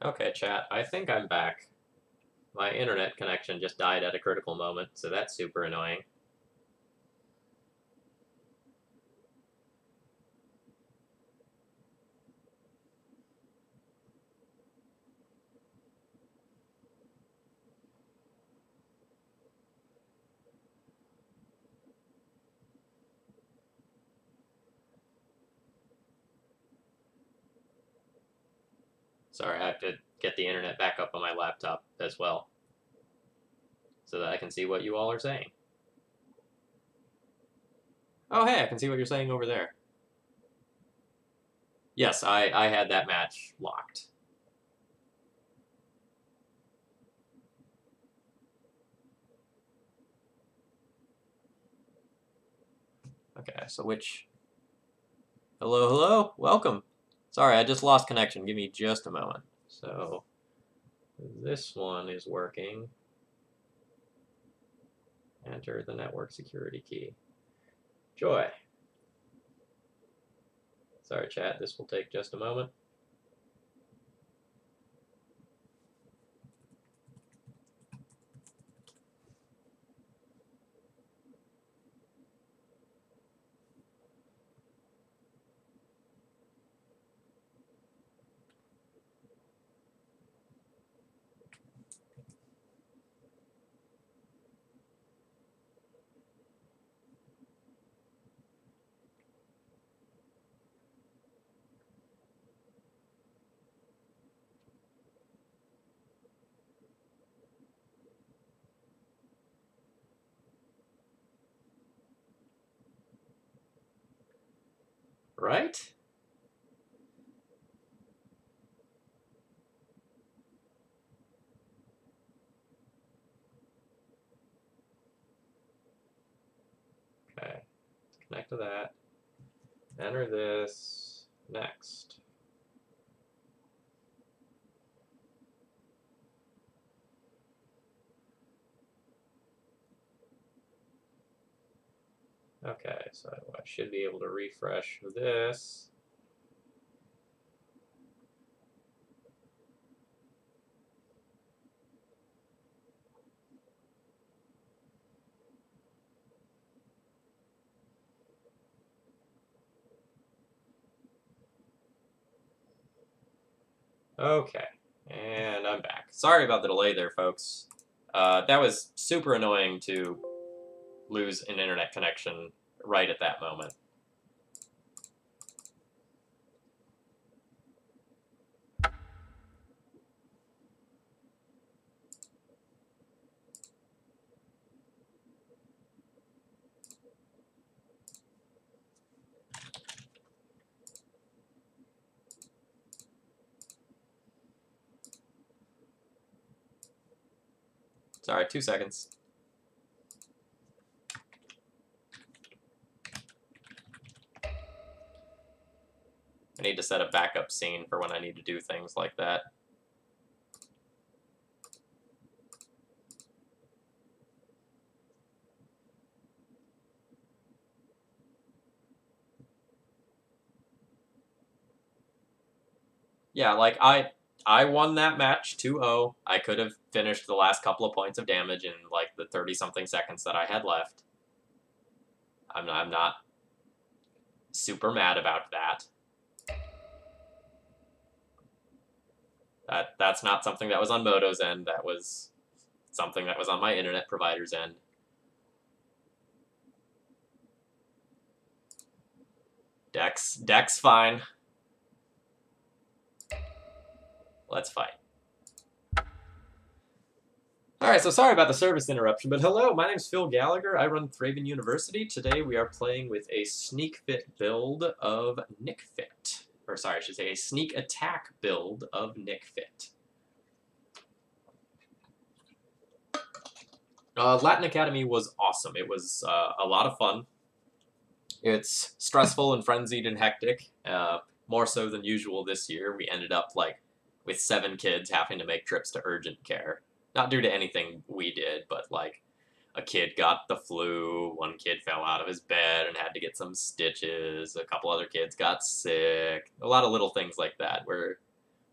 Okay, chat, I think I'm back. My internet connection just died at a critical moment, so that's super annoying. Sorry, I have to get the internet back up on my laptop as well, so that I can see what you all are saying. Oh, hey, I can see what you're saying over there. Yes, I had that match locked. Okay, so which... Hello, hello? Welcome. Sorry, I just lost connection. Give me just a moment. So, this one is working. Enter the network security key. Joy. Sorry, chat, this will take just a moment. Right? Okay, connect to that. Enter this. Next. Okay, so I should be able to refresh this. Okay, and I'm back. Sorry about the delay there, folks. That was super annoying to lose an internet connection right at that moment. Sorry, 2 seconds. I need to set a backup scene for when I need to do things like that. Yeah, like I won that match 2-0. I could have finished the last couple of points of damage in like the 30-something seconds that I had left. I'm not super mad about that. That's not something that was on Moto's end. That was something that was on my internet provider's end. Deck's fine. Let's fight. Alright, so sorry about the service interruption, but hello, my name's Phil Gallagher. I run ThrabenU University. Today we are playing with a sneak fit build of Nick Fit. Or sorry, I should say a sneak attack build of Nick Fit. Latin Academy was awesome. It was a lot of fun. It's stressful and frenzied and hectic, more so than usual this year. We ended up like with 7 kids having to make trips to urgent care. Not due to anything we did, but like a kid got the flu, one kid fell out of his bed and had to get some stitches, a couple other kids got sick. A lot of little things like that were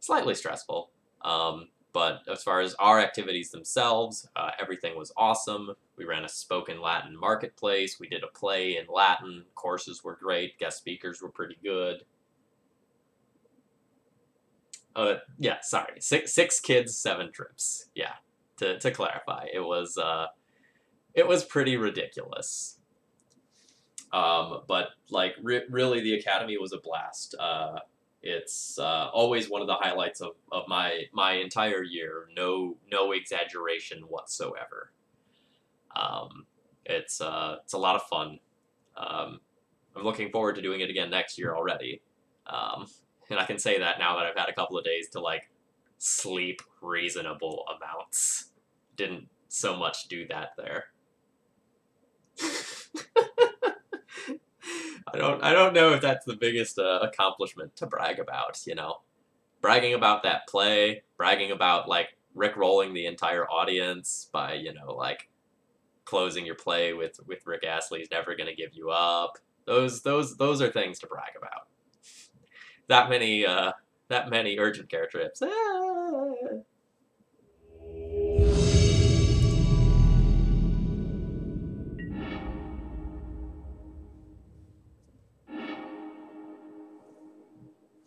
slightly stressful. But as far as our activities themselves, everything was awesome. We ran a spoken Latin marketplace. We did a play in Latin. Courses were great. Guest speakers were pretty good. Yeah, sorry. Six kids, 7 trips. Yeah, to clarify, it was pretty ridiculous. But like really, the academy was a blast. It's always one of the highlights of my entire year. No exaggeration whatsoever. Um, it's a lot of fun. Um, I'm looking forward to doing it again next year already. Um, and I can say that now that I've had a couple of days to like sleep reasonable amounts. Didn't so much do that there. I don't know if that's the biggest accomplishment to brag about, you know. Bragging about that play, bragging about like rickrolling the entire audience by, like closing your play with Rick Astley's Never Gonna Give You Up. Those are things to brag about. That many urgent care trips. Ah.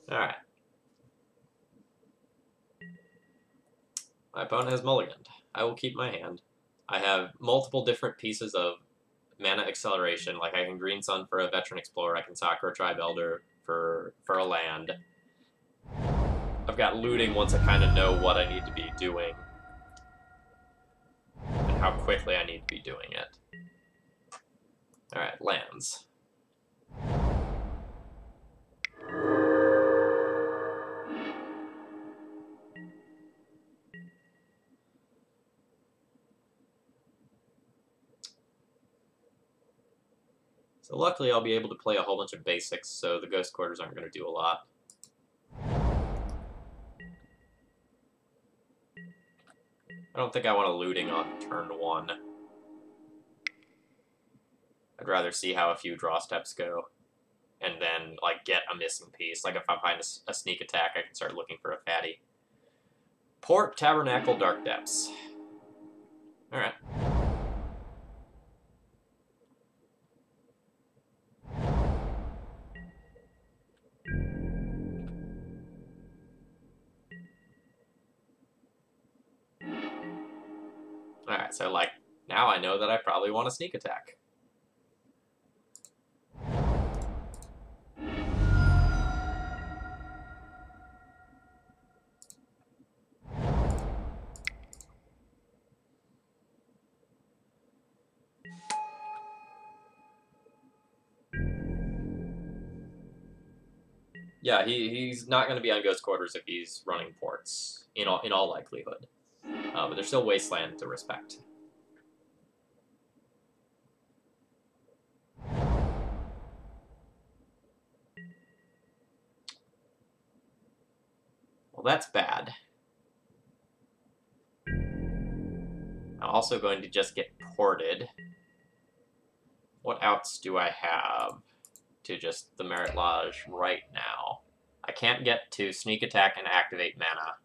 All right. My opponent has mulliganed. I will keep my hand. I have multiple different pieces of mana acceleration. Like I can Green Sun for a Veteran Explorer. I can Sakura Tribe Elder for a land. I've got looting once I kind of know what I need to be doing and how quickly I need to be doing it. All right, lands. So luckily I'll be able to play a whole bunch of basics, so the Ghost Quarters aren't going to do a lot. I don't think I want a looting on turn 1. I'd rather see how a few draw steps go, and then like get a missing piece. Like if I find a sneak attack, I can start looking for a fatty. Port, Tabernacle, Dark Depths. Alright. Alright, so like, now I know that I probably want a sneak attack. Yeah, he's not going to be on Ghost Quarters if he's running ports, in all likelihood. But there's still Wasteland to respect. Well, that's bad. I'm also going to just get ported. What outs do I have to just the Merit Lodge right now? I can't get to sneak attack and activate mana.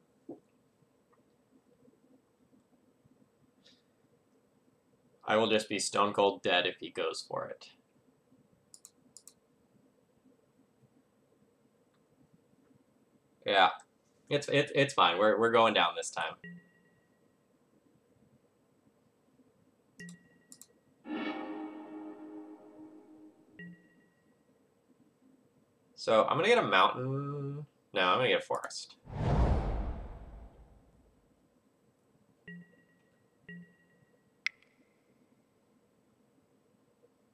I will just be stone cold dead if he goes for it. Yeah, it's fine. We're going down this time. So I'm gonna get a mountain. No, I'm gonna get a forest.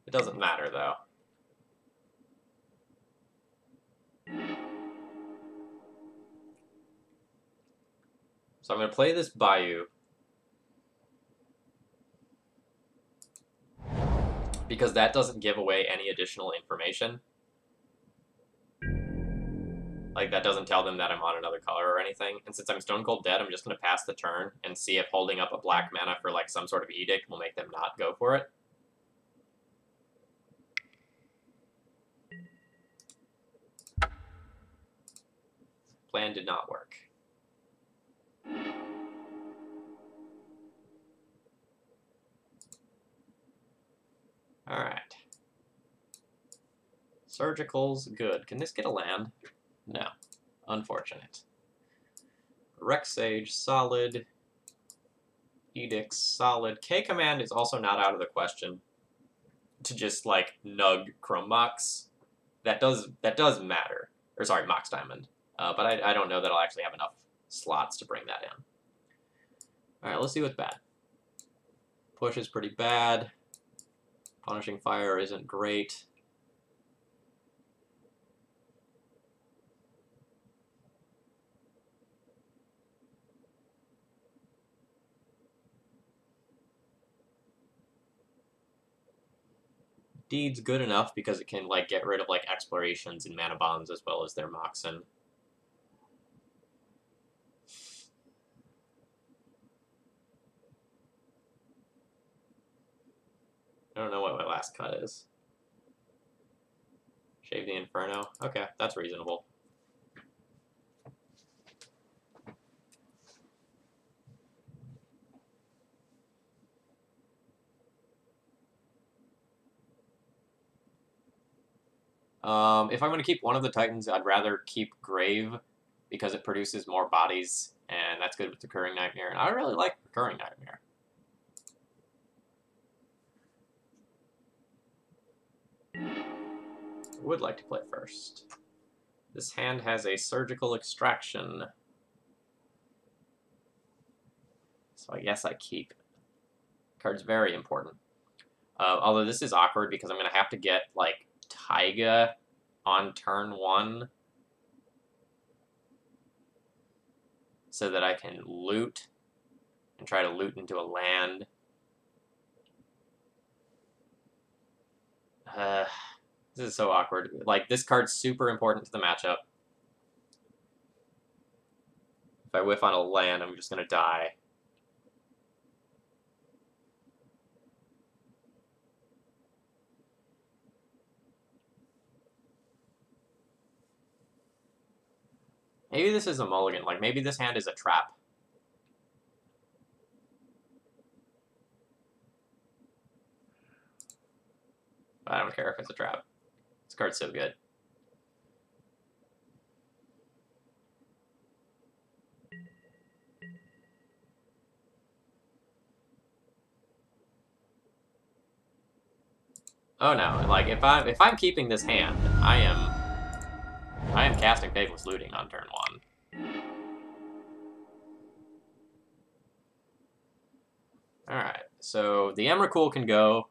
It doesn't matter though. So I'm gonna play this Bayou because that doesn't give away any additional information. Like, that doesn't tell them that I'm on another color or anything. And since I'm stone cold dead, I'm just going to pass the turn and see if holding up a black mana for, like, some sort of edict will make them not go for it. Plan did not work. Surgicals, good. Can this get a land? No. Unfortunate. Rex Sage, solid. Edicts, solid. K-Command is also not out of the question. To just, like, nug Chrome Mox. That does matter. Or, sorry, Mox Diamond. But I don't know that I'll actually have enough slots to bring that in. Alright, let's see what's bad. Push is pretty bad. Punishing Fire isn't great. Deed's good enough because it can, like, get rid of, like, Explorations and Mana Bonds as well as their Moxen. I don't know what my last cut is. Shave the Inferno. Okay, that's reasonable. If I'm going to keep one of the Titans, I'd rather keep Grave because it produces more bodies, and that's good with Recurring Nightmare. And I really like Recurring Nightmare. Would like to play first. This hand has a Surgical Extraction. So I guess I keep. Card's very important. Although this is awkward because I'm going to have to get, like, Taiga on turn 1 so that I can loot and try to loot into a land. This is so awkward. Like, this card's super important to the matchup. If I whiff on a land, I'm just going to die. Maybe this is a mulligan. Like, maybe this hand is a trap. I don't care if it's a trap. This card's so good. Oh no! Like, if I'm keeping this hand, I am casting Faithless Looting on turn 1. Alright, so the Emrakul can go.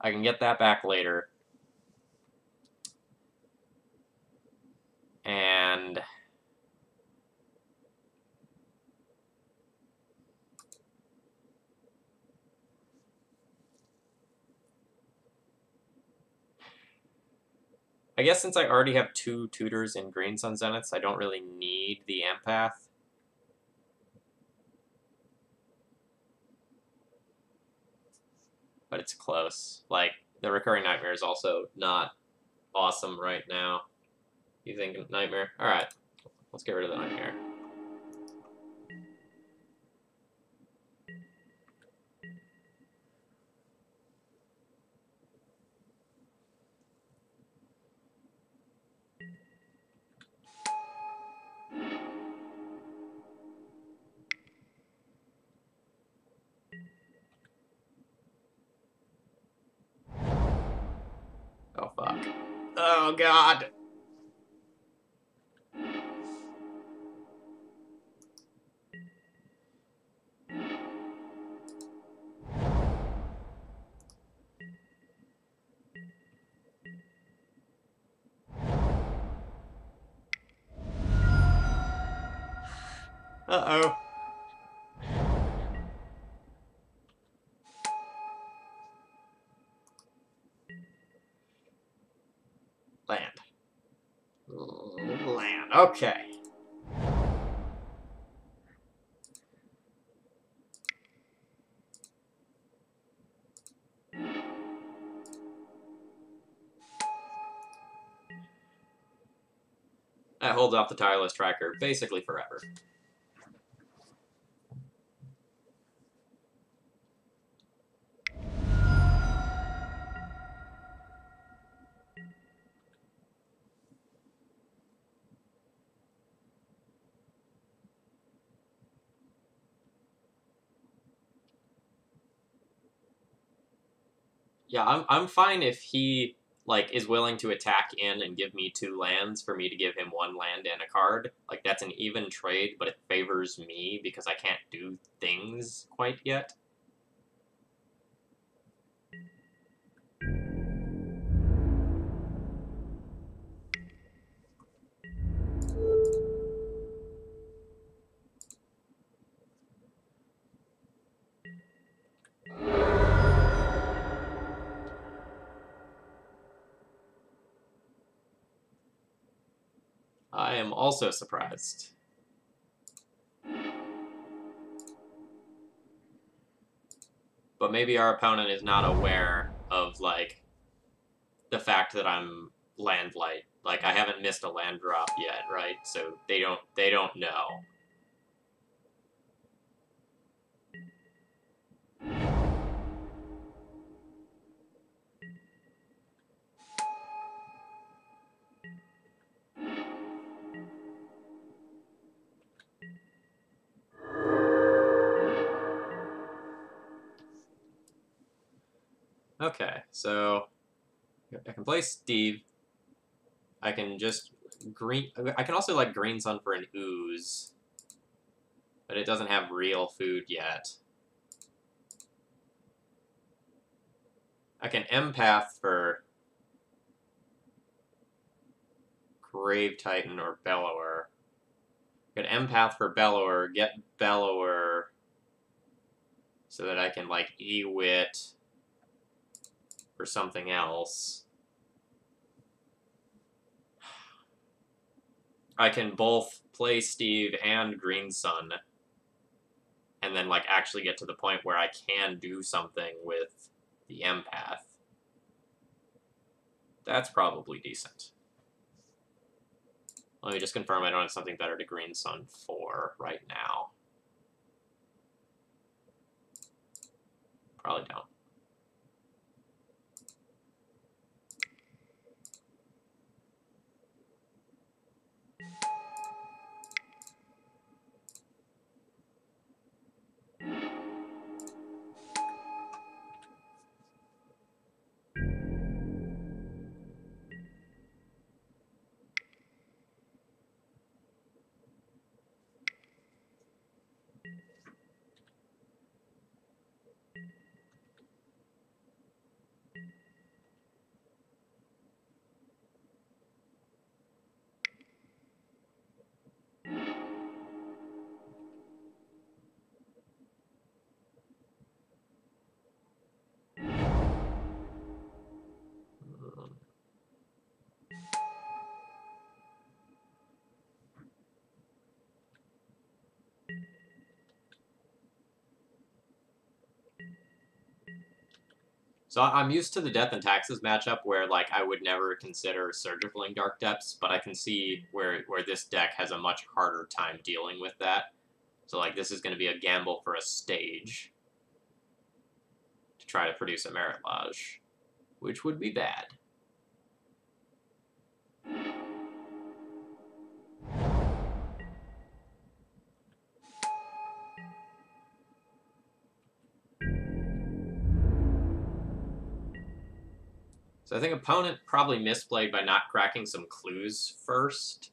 I can get that back later. And I guess since I already have 2 tutors in Green Sun Zeniths, I don't really need the Empath. But it's close. Like, the Recurring Nightmare is also not awesome right now. You think Nightmare? Alright, let's get rid of the Nightmare. Oh, fuck. Oh, God! Uh-oh. Land. Land. Okay. That holds off the Tireless Tracker basically forever. Yeah, I'm fine if he like is willing to attack in and give me 2 lands for me to give him 1 land and a card. Like that's an even trade, but it favors me because I can't do things quite yet. I am also surprised. But maybe our opponent is not aware of, like, the fact that I'm land light. Like, I haven't missed a land drop yet, right? So they don't know. Okay, so I can play Steve. I can just green. I can also like Green Sun for an ooze, but it doesn't have real food yet. I can Empath for Grave Titan or Bellower. I can Empath for Bellower, get Bellower, so that I can like E-Wit for something else. I can both play Steve and Green Sun, and then like actually get to the point where I can do something with the Empath. That's probably decent. Let me just confirm I don't have something better to Green Sun for right now. Probably don't. So I'm used to the Death and Taxes matchup where like I would never consider Surgifling Dark Depths, but I can see where this deck has a much harder time dealing with that. So like this is going to be a gamble for a stage to try to produce a Merit Lodge, which would be bad. So I think opponent probably misplayed by not cracking some clues first.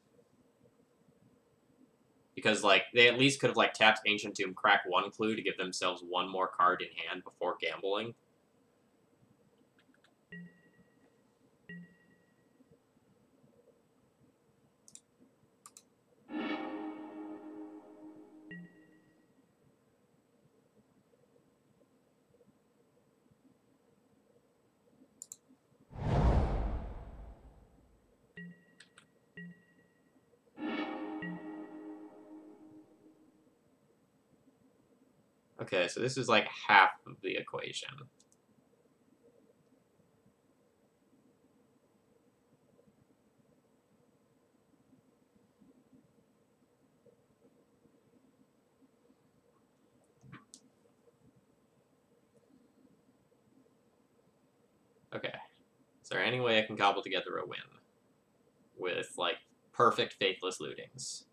Because, like, they at least could have, like, tapped Ancient Tomb, crack 1 clue to give themselves 1 more card in hand before gambling. Okay, so this is, like, half of the equation. Okay. Is there any way I can cobble together a win with, like, perfect Faithless Lootings?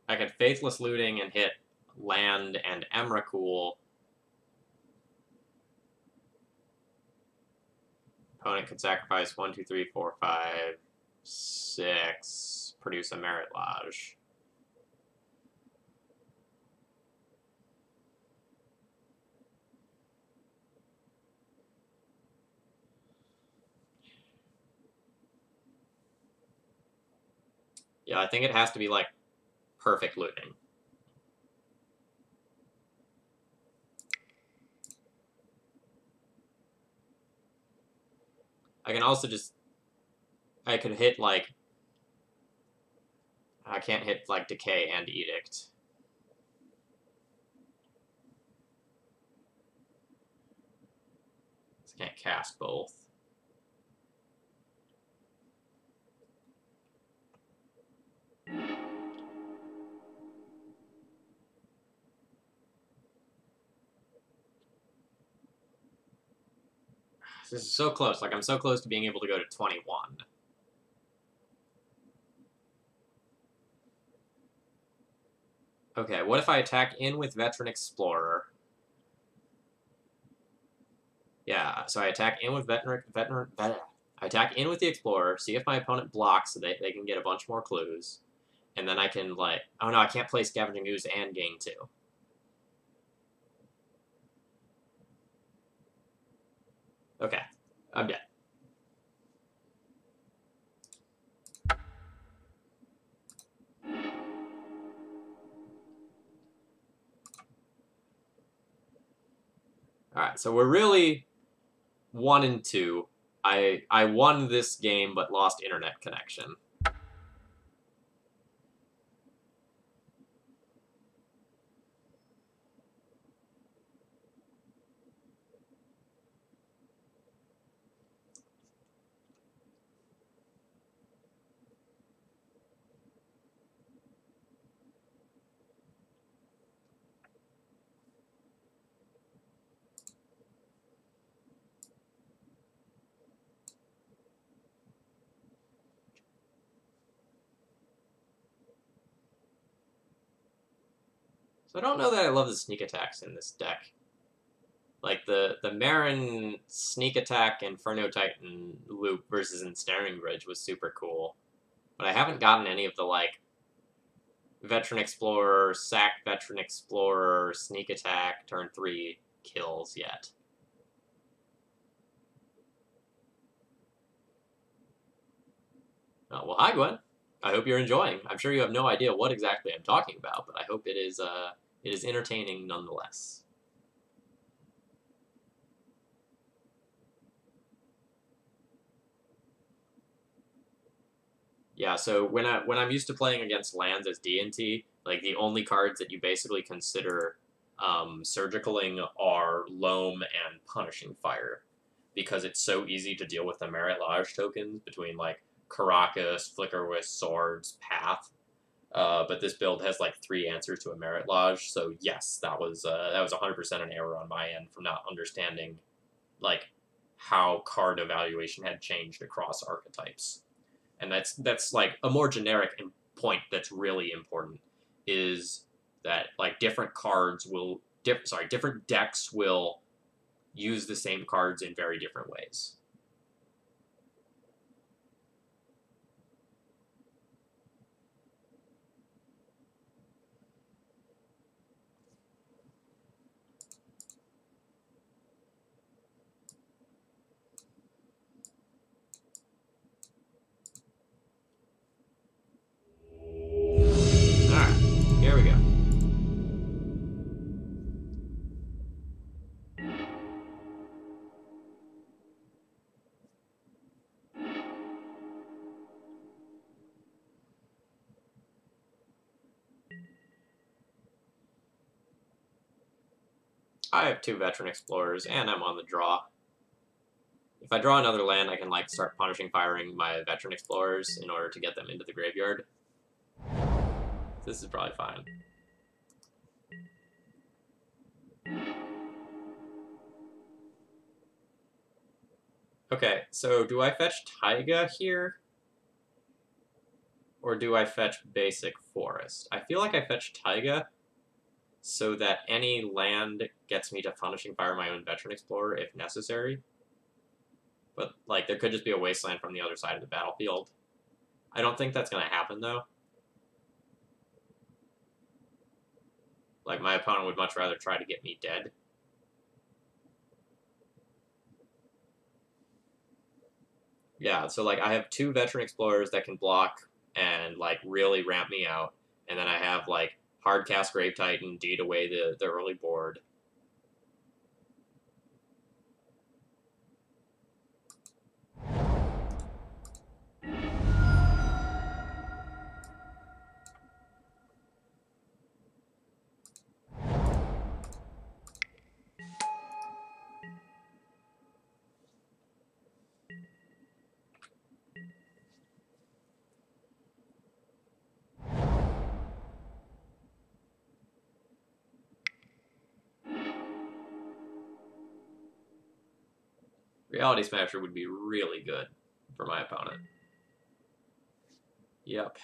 I could Faithless Looting and hit land and Emrakul. Opponent could sacrifice 1, 2, 3, 4, 5, 6, produce a Merit Lodge. Yeah, I think it has to be, like, perfect looting. I can also just... I could hit, like... I can't hit, like, Decay and Edict. I can't cast both. This is so close. Like, I'm so close to being able to go to 21. Okay, what if I attack in with Veteran Explorer? Yeah, so I attack in with I attack in with the Explorer, see if my opponent blocks so they can get a bunch more clues. And then I can, like... Oh no, I can't play Scavenging Ooze and gain 2. Okay, I'm dead. Alright, so we're really 1 and 2. I won this game but lost internet connection. So I don't know that I love the sneak attacks in this deck. Like, the Marin sneak attack Inferno Titan loop versus Ensnaring Bridge was super cool. But I haven't gotten any of the, like, Veteran Explorer, sack Veteran Explorer, sneak attack, turn 3 kills yet. Oh, well, hi, Gwen. I hope you're enjoying. I'm sure you have no idea what exactly I'm talking about, but I hope it is entertaining nonetheless. Yeah, so when I'm used to playing against lands as D&T, like, the only cards that you basically consider surgicaling are Loam and Punishing Fire, because it's so easy to deal with the Merit Lodge tokens between, like, Caracas, Flicker with Swords, Path. But this build has, like, 3 answers to a Merit Lodge, so yes, that was 100% an error on my end from not understanding, like, how card evaluation had changed across archetypes. And that's like a more generic point that's really important is that, like, different cards will different decks will use the same cards in very different ways. Alright, here we go. I have 2 Veteran Explorers, and I'm on the draw. If I draw another land, I can, like, start Punishing Firing my Veteran Explorers in order to get them into the graveyard. This is probably fine. Okay, so do I fetch Taiga here? Or do I fetch Basic Forest? I feel like I fetch Taiga. so that any land gets me to Punishing Fire my own Veteran Explorer if necessary. But, like, there could just be a Wasteland from the other side of the battlefield. I don't think that's going to happen, though. Like, my opponent would much rather try to get me dead. Yeah, so, like, I have 2 Veteran Explorers that can block and, like, really ramp me out. And then I have, like, Hardcast Grave Titan, deed away the early board. Reality Smasher would be really good for my opponent. Yep.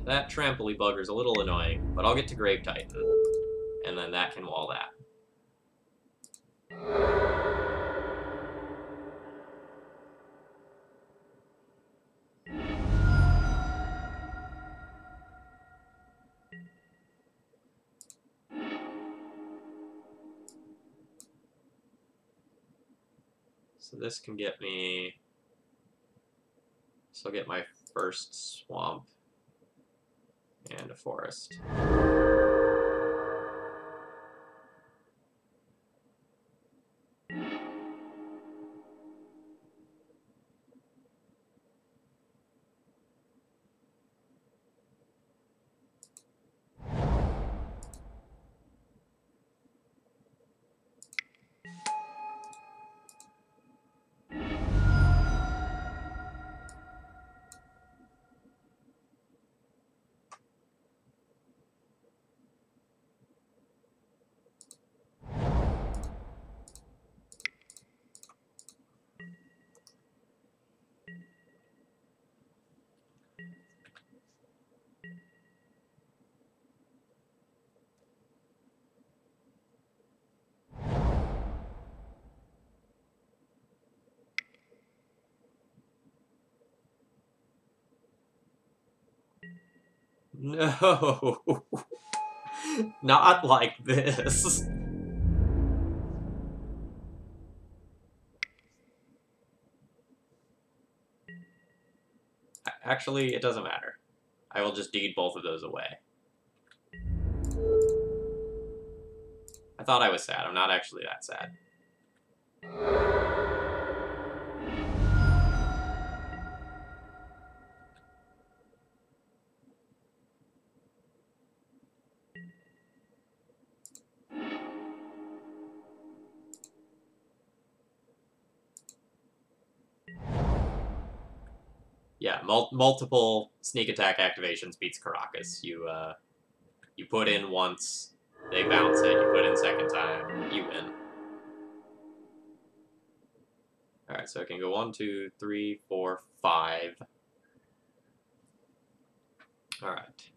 That Trampoly Bugger's a little annoying, but I'll get to Grave Titan, and then that can wall that. So this can get me... So I'll get my first swamp and a forest. No! Not like this. Actually, it doesn't matter. I will just deed both of those away. I thought I was sad. I'm not actually that sad. Yeah, multiple sneak attack activations beats Caracas. You put in once, they bounce it. You put in second time, you win. All right, so I can go 1, 2, 3, 4, 5. All right.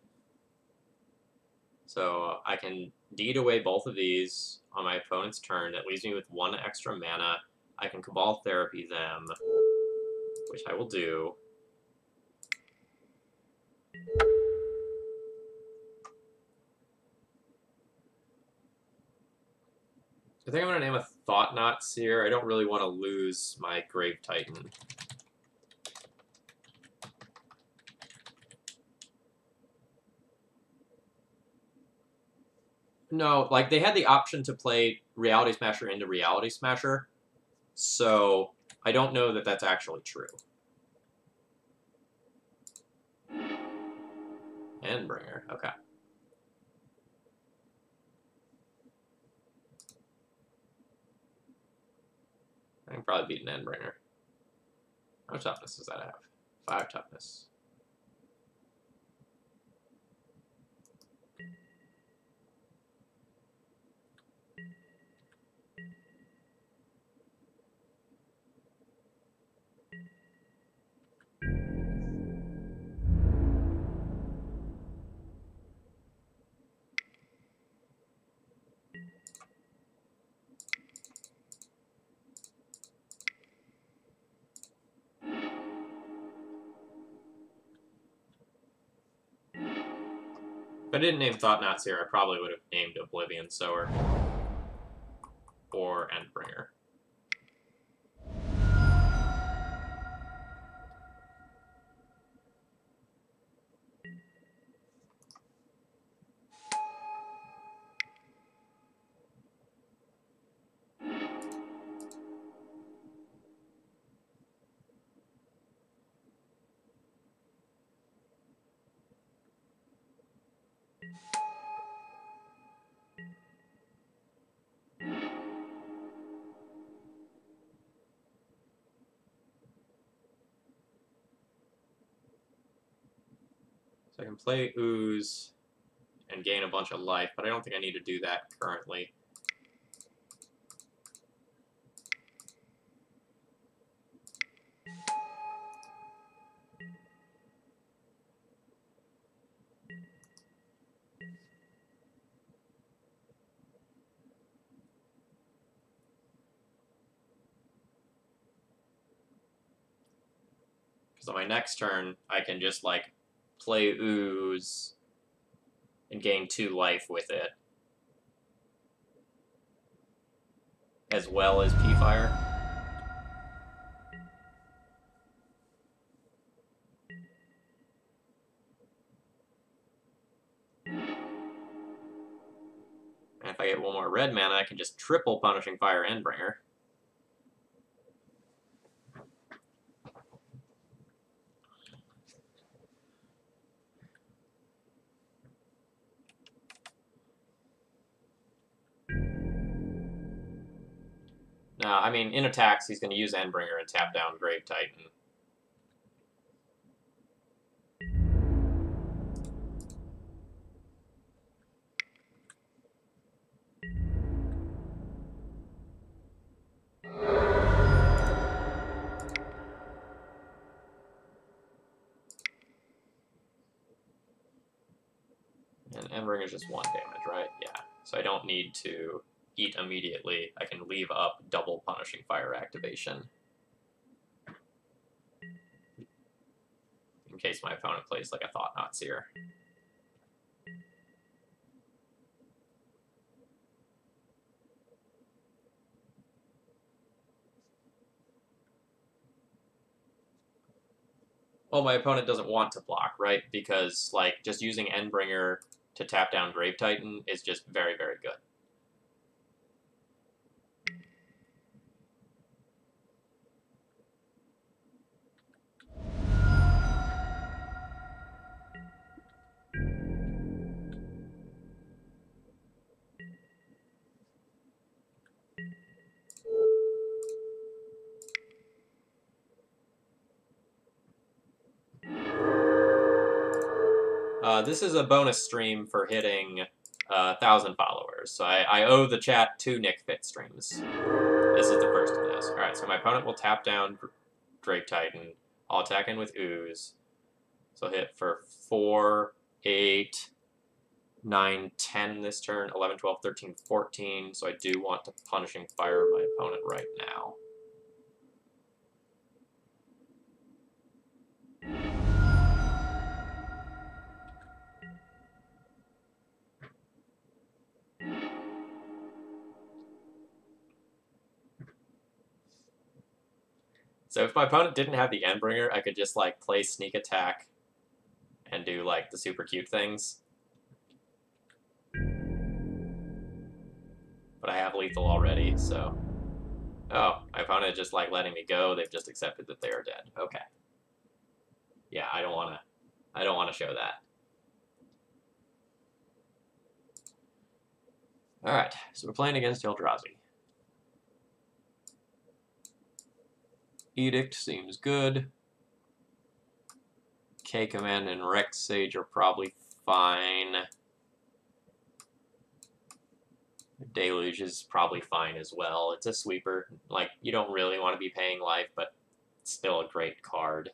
So I can deed away both of these on my opponent's turn. That leaves me with 1 extra mana. I can Cabal Therapy them, which I will do. I think I'm going to name a Thought Knot Seer. I don't really want to lose my Grave Titan. No, like, they had the option to play Reality Smasher into Reality Smasher, so I don't know that that's actually true. Endbringer, okay. I can probably beat an Endbringer. How much toughness does that have? 5 toughness. If I didn't name Thought-Knots here, I probably would have named Oblivion Sower or Endbringer. So I can play Ooze and gain a bunch of life, but I don't think I need to do that currently. Because on my next turn, I can just, like, play Ooze and gain 2 life with it. As well as P-Fire. And if I get 1 more red mana, I can just triple Punishing Fire Endbringer. Now, I mean, in attacks, he's going to use Endbringer and tap down Grave Titan. And Endbringer is just 1 damage, right? Yeah. So I don't need to eat immediately. I can leave up double Punishing Fire activation. In case my opponent plays like a Thought-Knots here. Well, my opponent doesn't want to block, right? Because, like, just using Endbringer to tap down Grave Titan is just very, very good. This is a bonus stream for hitting 1,000 followers, so I owe the chat 2 Nick Fit streams. This is the first of those. Alright, so my opponent will tap down Grave Titan. I'll attack in with Ooze. So hit for 4, 8, 9, 10 this turn, 11, 12, 13, 14. So I do want to Punishing Fire my opponent right now. So if my opponent didn't have the Endbringer, I could just, like, play Sneak Attack and do, like, the super cute things. But I have lethal already, so... Oh, my opponent is just, like, letting me go. They've just accepted that they are dead. Okay. Yeah, I don't wanna show that. Alright, so we're playing against Eldrazi. Edict seems good. K-Command and Rex Sage are probably fine. Deluge is probably fine as well. It's a sweeper. Like, you don't really want to be paying life, but it's still a great card.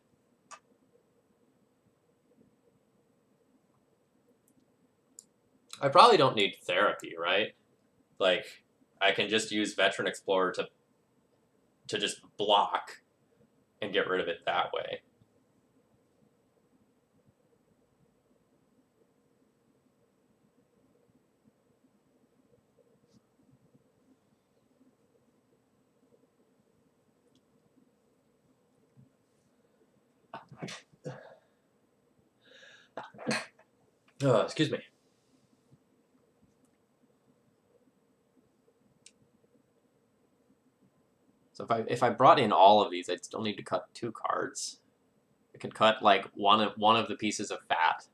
I probably don't need Therapy, right? Like, I can just use Veteran Explorer to just block and get rid of it that way. Excuse me. So if I brought in all of these, I'd still need to cut 2 cards. I could cut like one of the pieces of fat.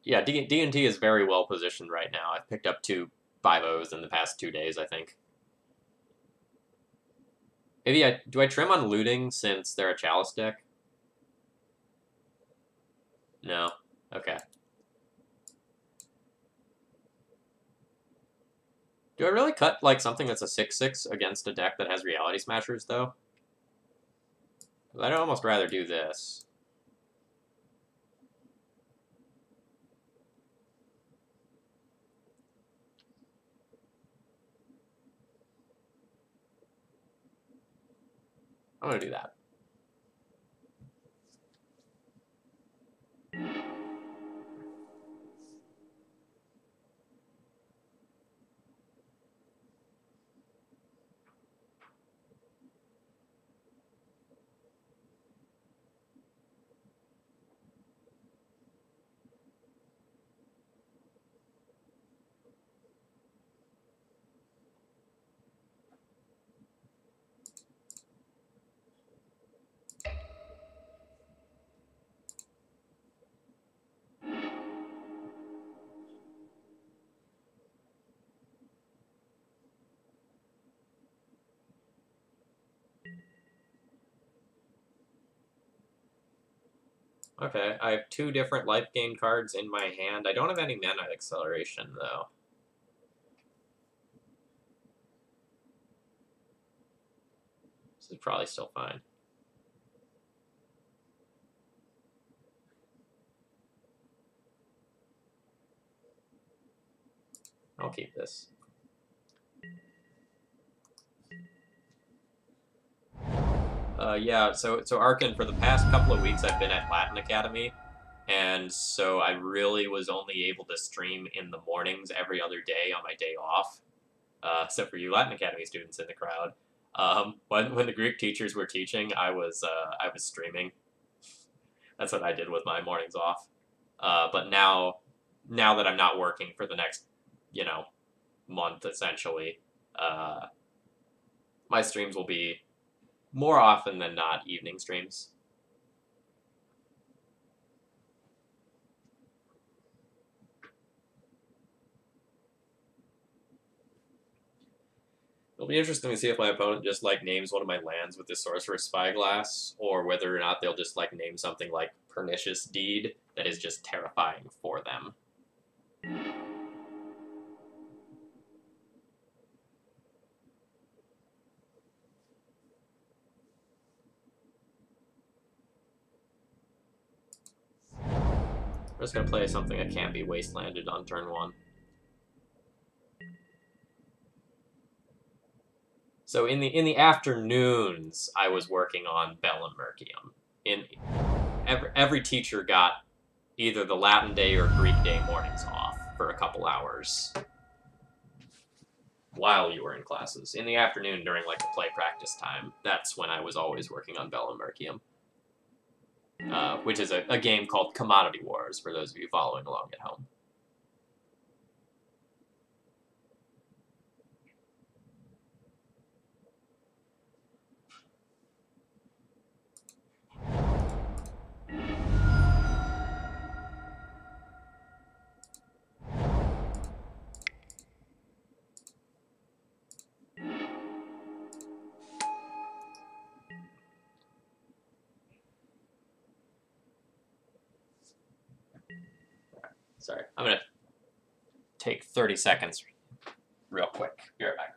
Yeah, D&T is very well positioned right now. I've picked up 2 5-0s in the past 2 days, I think. Maybe do I trim on looting since they're a Chalice deck? No. Okay. Do I really cut like something that's a 6/6 against a deck that has Reality Smashers though? I'd almost rather do this. I'm gonna do that. Okay, I have 2 different life gain cards in my hand. I don't have any mana acceleration, though. This is probably still fine. I'll keep this. Yeah, so Arkin, for the past couple of weeks I've been at Latin Academy, and so I really was only able to stream in the mornings every other day on my day off, except for you Latin Academy students in the crowd. When the Greek teachers were teaching, I was streaming. That's what I did with my mornings off. But now that I'm not working for the next, month essentially, my streams will be more often than not evening streams. It'll be interesting to see if my opponent just names one of my lands with the Sorcerer's Spyglass, or whether or not they'll just name something like Pernicious Deed that is just terrifying for them. I'm just gonna play something that can't be wastelanded on turn 1. So in the afternoons, I was working on Bellum Murkium. Every teacher got either the Latin day or Greek day mornings off for a couple hours while you were in classes. In the afternoon, during the play practice time, that's when I was always working on Bellum Murkium, which is a game called Commodity Wars for those of you following along at home. Sorry, I'm going to take 30 seconds real quick. Be right back.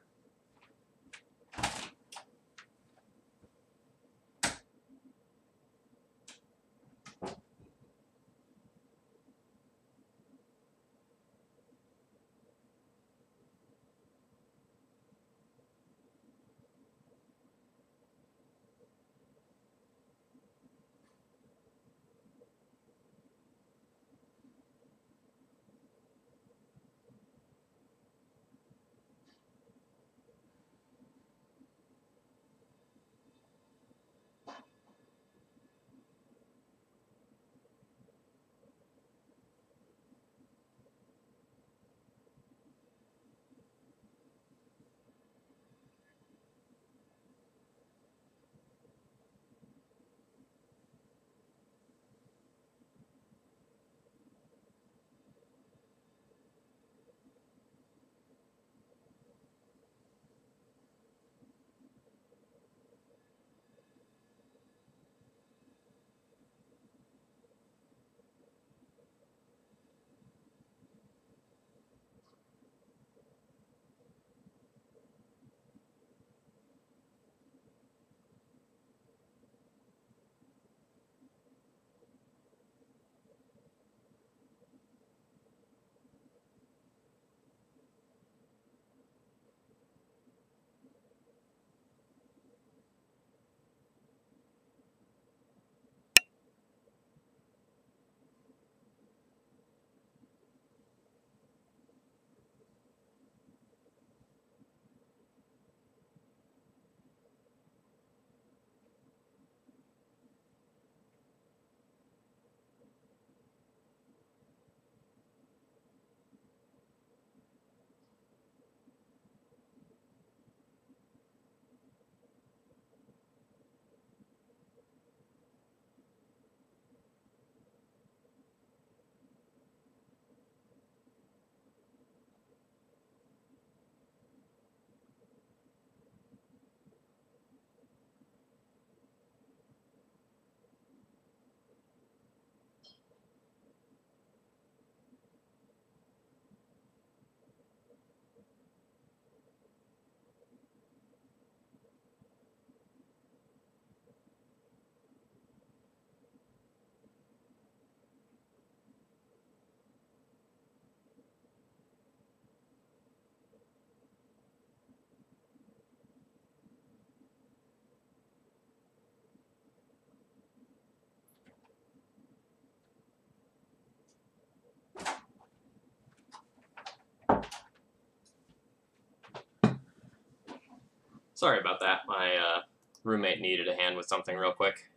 Sorry about that. My roommate needed a hand with something real quick.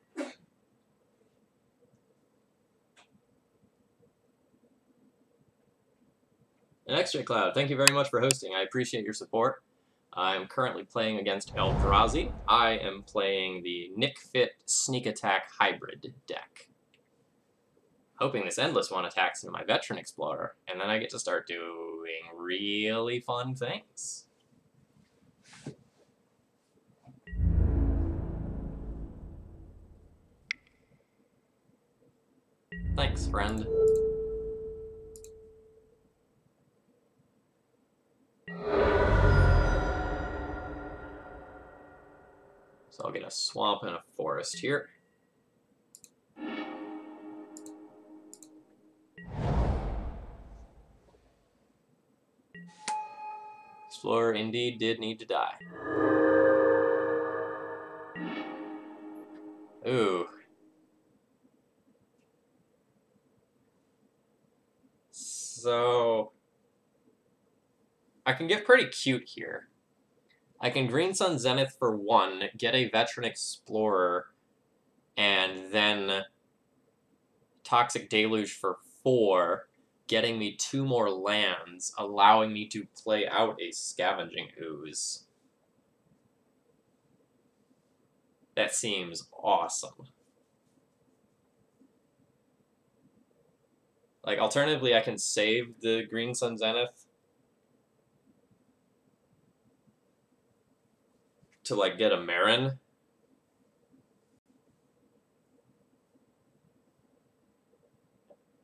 And XJ Cloud, thank you very much for hosting. I appreciate your support. I'm currently playing against Eldrazi. I am playing the Nick Fit Sneak Attack Hybrid deck. Hoping this Endless One attacks into my Veteran Explorer, and then I get to start doing really fun things. Thanks, friend. So I'll get a swamp and a forest here. Explorer indeed did need to die. Ooh. So I can get pretty cute here. I can Green Sun Zenith for 1, get a Veteran Explorer, and then Toxic Deluge for 4, getting me 2 more lands, allowing me to play out a Scavenging Ooze. That seems awesome. Like, alternatively, I can save the Green Sun Zenith to, like, get a Marin.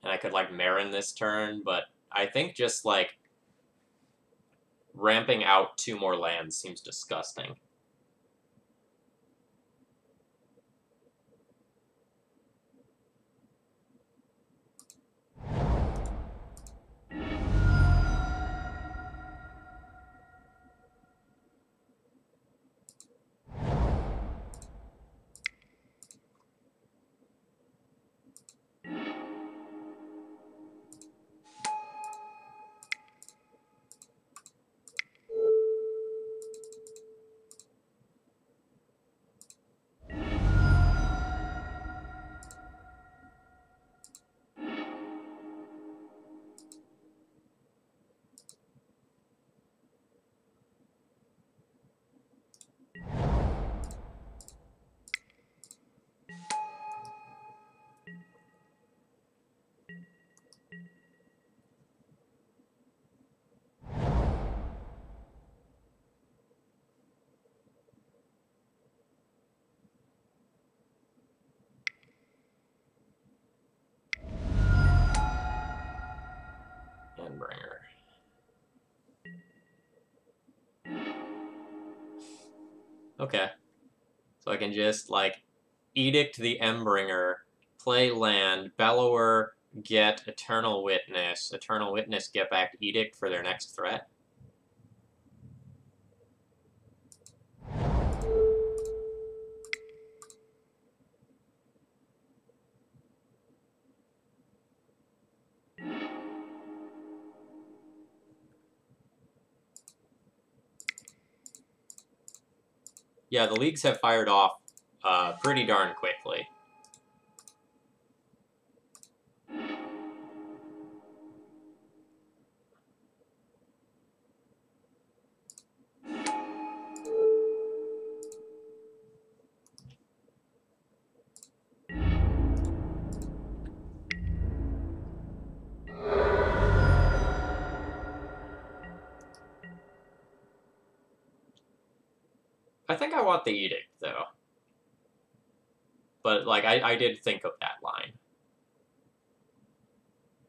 And I could, like, Marin this turn, but I think just, like, ramping out 2 more lands seems disgusting. Endbringer. Okay. So I can just, like, Edict the Endbringer, play land, Bellower, get Eternal Witness get back Edict for their next threat. Yeah, the leagues have fired off pretty darn quickly. I think I want the Edict, though. But, like, I did think of that line.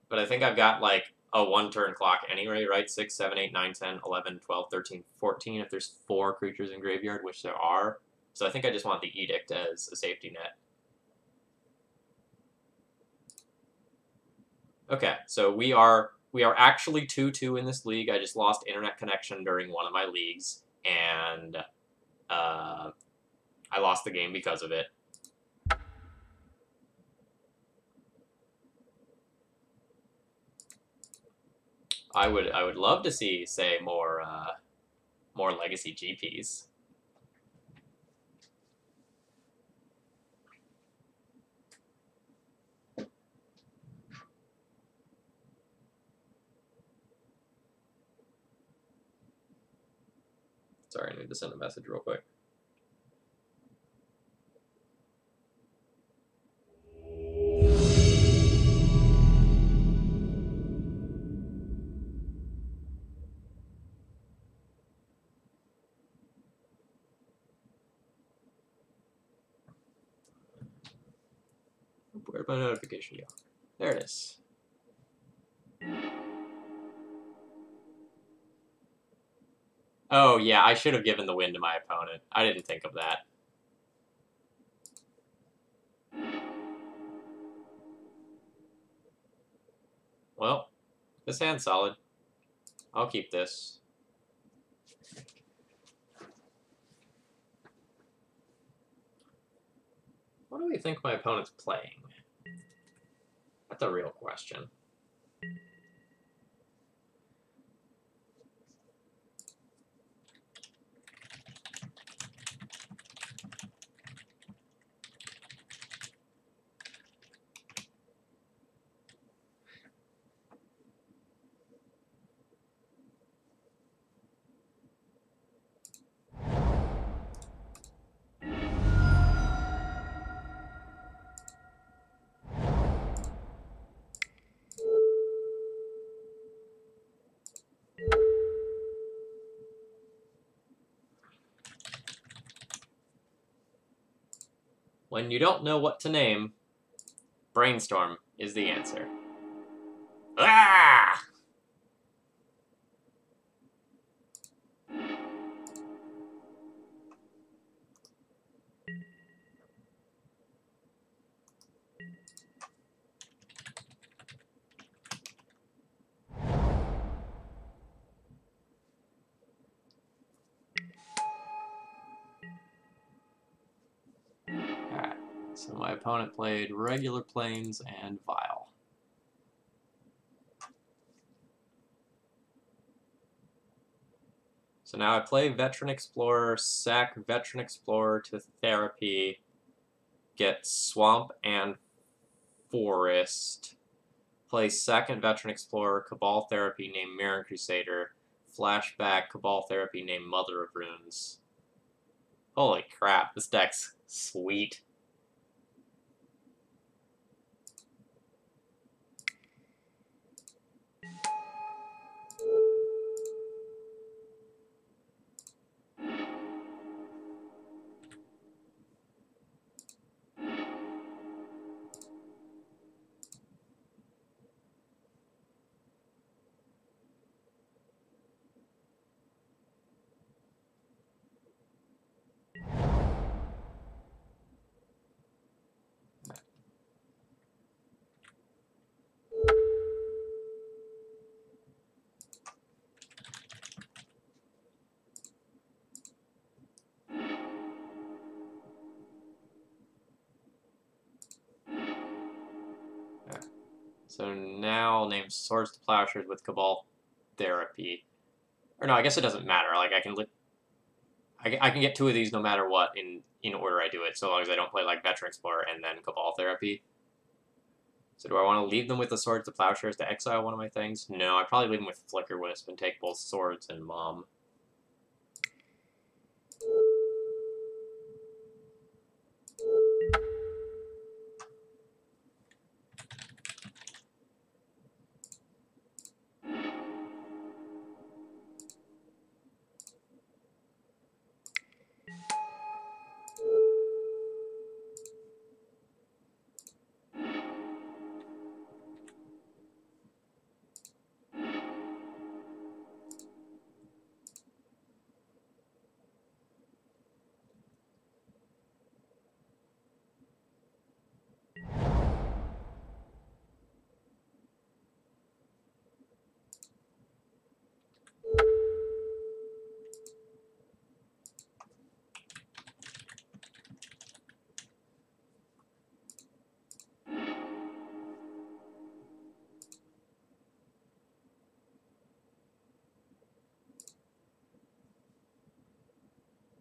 But I think I've got, like, a 1-turn clock anyway, right? 6, 7, 8, 9, 10, 11, 12, 13, 14, if there's 4 creatures in graveyard, which there are. So I think I just want the Edict as a safety net. Okay, so we are actually 2-2 in this league. I just lost internet connection during one of my leagues, and I lost the game because of it. I would love to see, say, more legacy GPs. Sorry, I need to send a message real quick. Where'd my notification go? There it is. Oh, yeah, I should have given the win to my opponent. I didn't think of that. Well, this hand's solid. I'll keep this. What do we think my opponent's playing? That's a real question. When you don't know what to name, brainstorm is the answer. Ah! Alright, so my opponent played regular planes and Vile. So now I play Veteran Explorer, sack Veteran Explorer to Therapy, get Swamp and Forest, play second Veteran Explorer, Cabal Therapy named Mirror Crusader, flashback Cabal Therapy named Mother of Runes. Holy crap, this deck's sweet. So now I'll name Swords to Plowshares with Cabal Therapy. Or no, I guess it doesn't matter. Like I can get two of these no matter what in order I do it, so long as I don't play like Veteran Explorer and then Cabal Therapy. So do I want to leave them with the Swords to Plowshares to exile one of my things? No, I'd probably leave them with Flicker Wisp and take both Swords and Mom.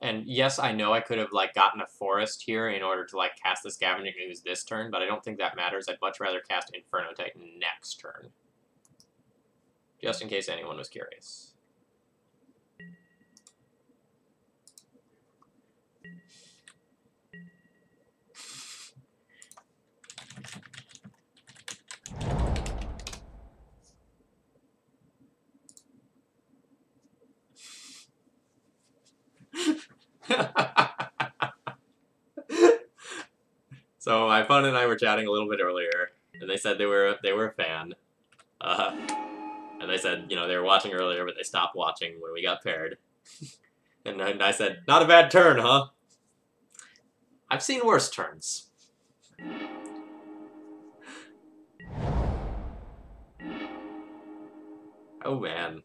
And yes, I know I could have like gotten a Forest here in order to like cast the Scavenging Ooze this turn, but I don't think that matters. I'd much rather cast Inferno Titan next turn. Just in case anyone was curious. So my opponent and I were chatting a little bit earlier, and they said they were a fan. And they said, you know, they were watching earlier, but they stopped watching when we got paired. And I said, not a bad turn, huh? I've seen worse turns. Oh man.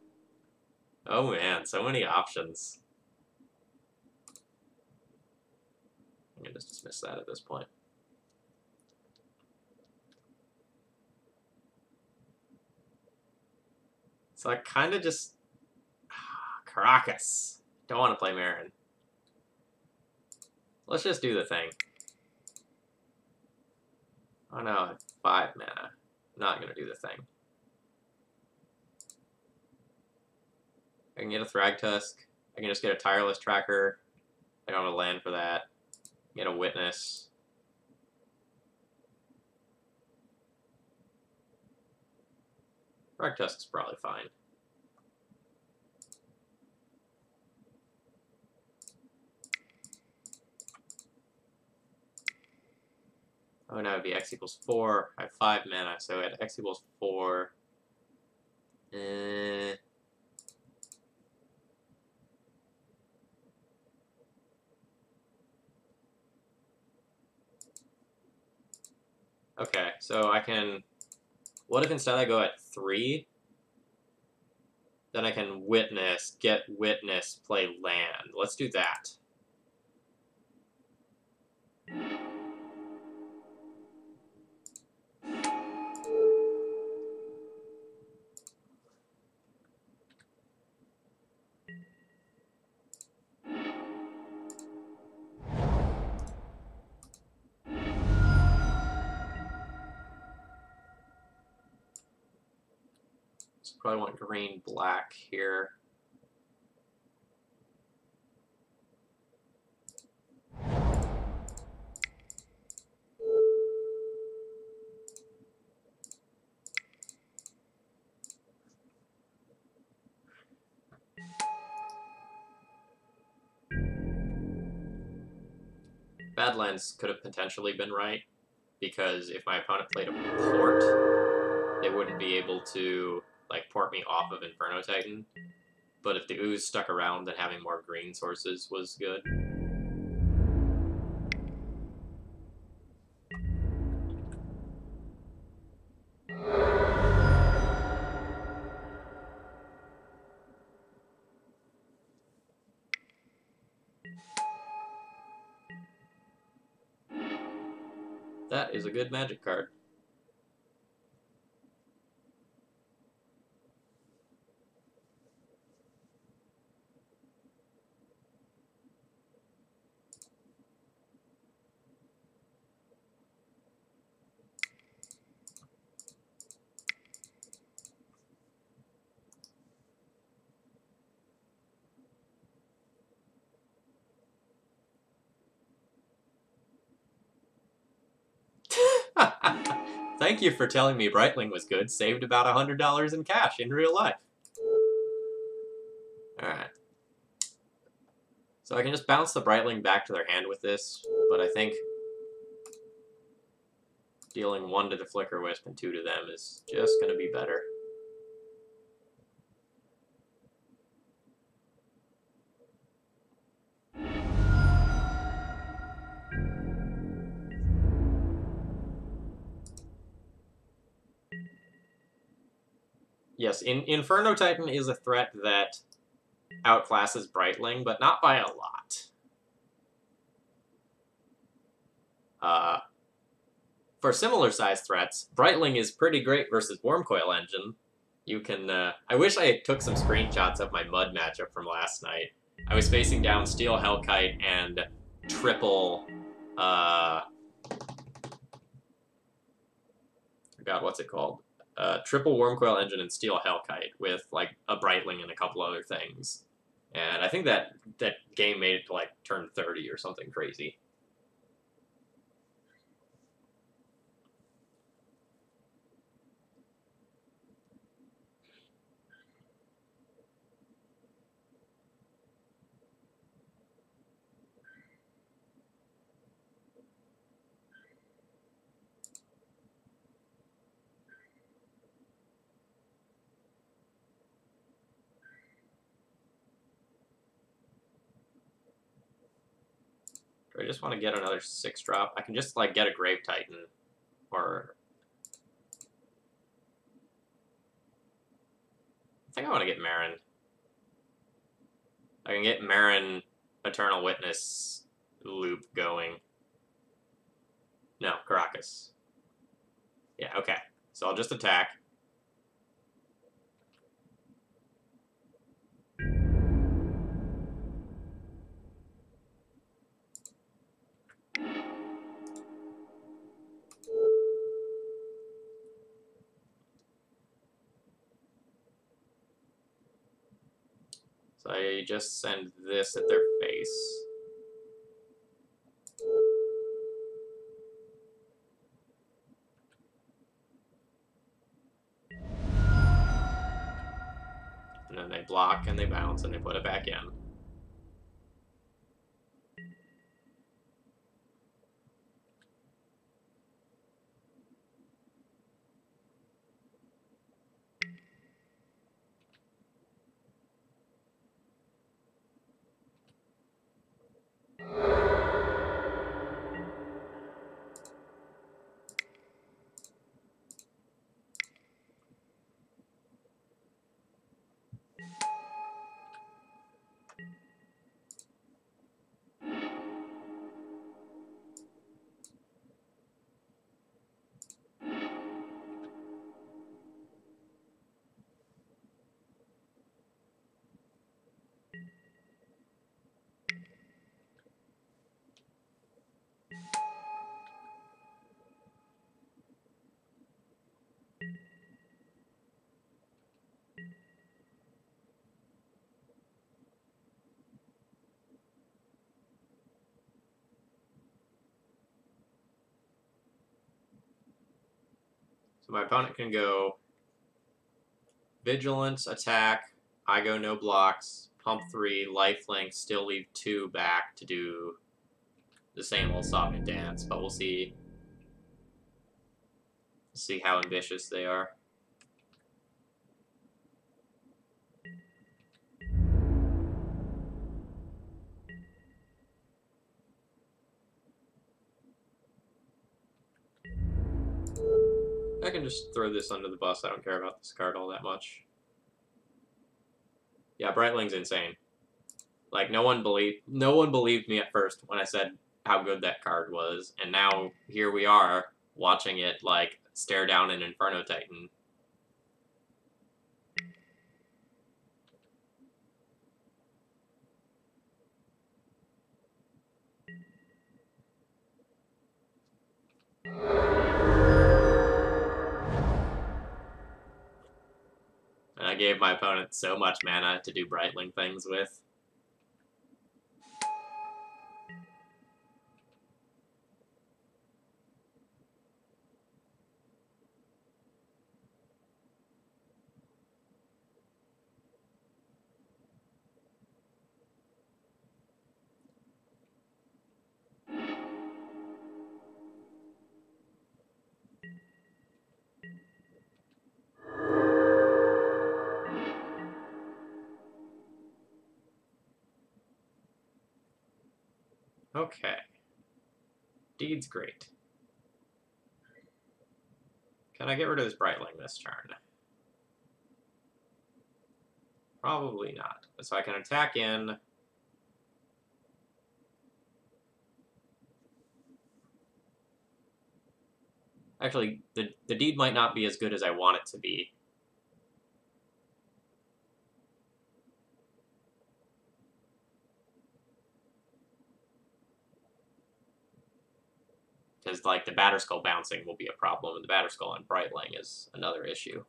Oh man, so many options. I'm gonna just dismiss that at this point. So I kind of just... Caracas. Don't want to play Marin. Let's just do the thing. Oh no, I have 5 mana. Not gonna do the thing. I can get a Thragtusk. I can just get a Tireless Tracker. I don't have a land for that. Get a Witness. Thragtusk is probably fine. Oh, now it'd be X equals 4. I have 5 mana, so at X equals 4. Okay, so I can... What if instead I go at 3? Then I can Witness, get Witness, play land. Let's do that. So probably want green, black here. Badlands could have potentially been right, because if my opponent played a port, they wouldn't be able to like port me off of Inferno Titan. But if the ooze stuck around, then having more green sources was good. That is a good magic card. Thank you for telling me Brightling was good. Saved about $100 in cash in real life. Alright. So I can just bounce the Brightling back to their hand with this, but I think dealing 1 to the Flicker Wisp and 2 to them is just going to be better. Yes, Inferno Titan is a threat that outclasses Brightling, but not by a lot. For similar-sized threats, Brightling is pretty great versus Wormcoil Engine. You can... I wish I took some screenshots of my Mud matchup from last night. I was facing down Steel Hellkite and triple... God, what's it called? Triple Wormcoil Engine and Steel Hellkite with, like, a Brightling and a couple other things. And I think that game made it to, like, turn 30 or something crazy. Do I just want to get another 6-drop? I can just, like, get a Grave Titan. Or... I think I want to get Marin. I can get Marin Eternal Witness loop going. No, Caracas. Yeah, okay. So I'll just attack. So I just send this at their face. And then they block and they bounce and they put it back in. So my opponent can go Vigilance, attack, I go no blocks, pump 3, lifelink, still leave 2 back to do the same old song and dance, but we'll see how ambitious they are. I can just throw this under the bus. I don't care about this card all that much. Yeah, Brightling's insane. Like, no one believed me at first when I said how good that card was, and now here we are watching it like stare down an Inferno Titan. And I gave my opponent so much mana to do Brightling things with. Okay. Deed's great. Can I get rid of this Brightling this turn? Probably not. So I can attack in. Actually, the Deed might not be as good as I want it to be. Because, like, the Batterskull bouncing will be a problem, and the Batterskull and Brightling is another issue.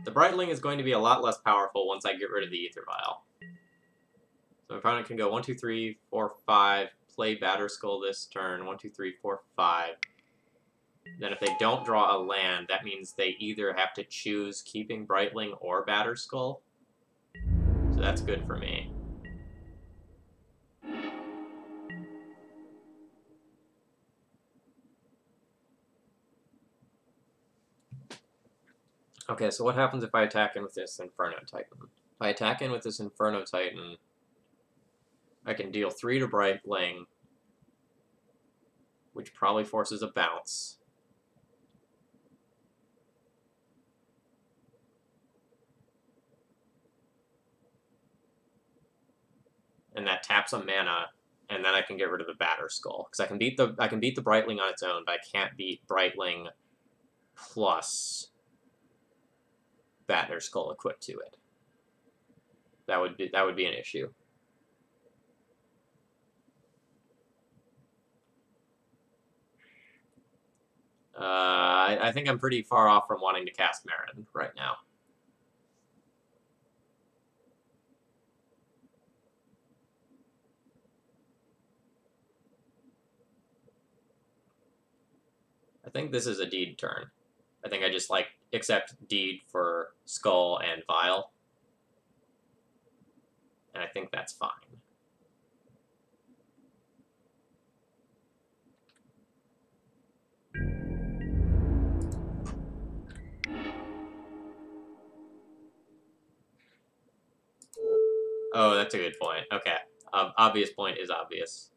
The Brightling is going to be a lot less powerful once I get rid of the Ether Vial. So my opponent can go 1, 2, 3, 4, 5, play Batterskull this turn, 1, 2, 3, 4, 5. Then if they don't draw a land, that means they either have to choose keeping Brightling or Batterskull. So that's good for me. Okay, so what happens if I attack in with this Inferno Titan? If I attack in with this Inferno Titan, I can deal 3 to Brightling, which probably forces a bounce. And that taps a mana, and then I can get rid of the Batterskull. Because I can beat the Brightling on its own, but I can't beat Brightling plus Batterskull equipped to it. That would be an issue. I think I'm pretty far off from wanting to cast Marin right now. I think this is a Deed turn. I think I just, like, accept Deed for Skull and Vial. And I think that's fine. Oh, that's a good point. Okay. Obvious point is obvious.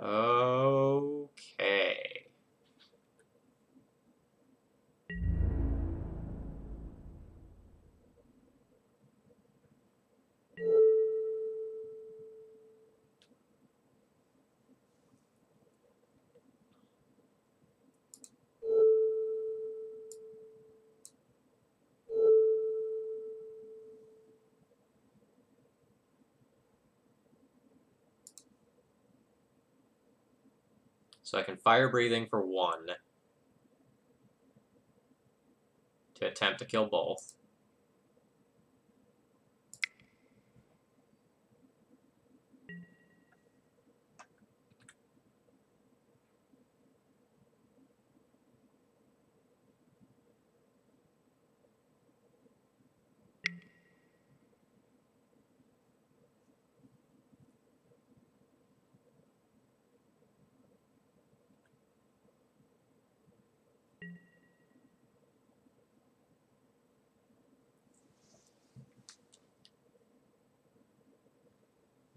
Okay. So I can Fire Breathing for 1 to attempt to kill both.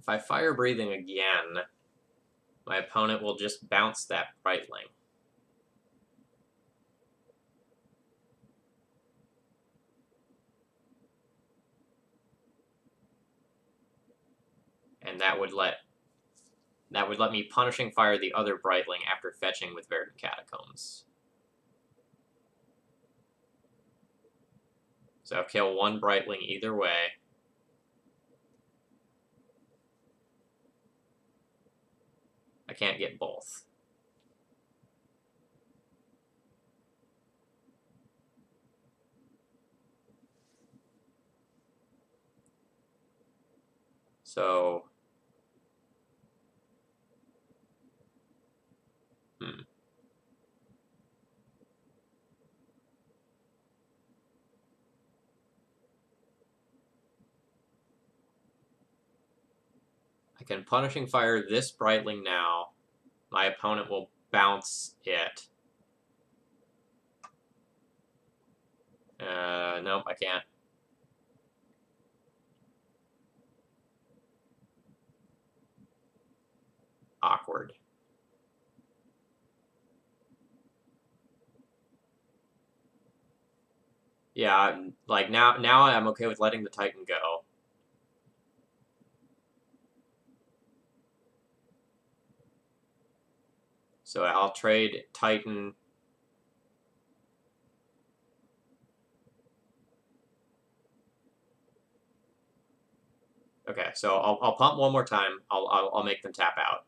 If I Fire Breathing again, my opponent will just bounce that Brightling. And that would let me Punishing Fire the other Brightling after fetching with Verdant Catacombs. So I'll kill 1 Brightling either way. I can't get both. So... I can Punishing Fire this Brightling now. My opponent will bounce it. Nope, I can't. awkward. Yeah, like now I'm okay with letting the Titan go. So I'll trade Titan. Okay, so I'll pump one more time. I'll make them tap out.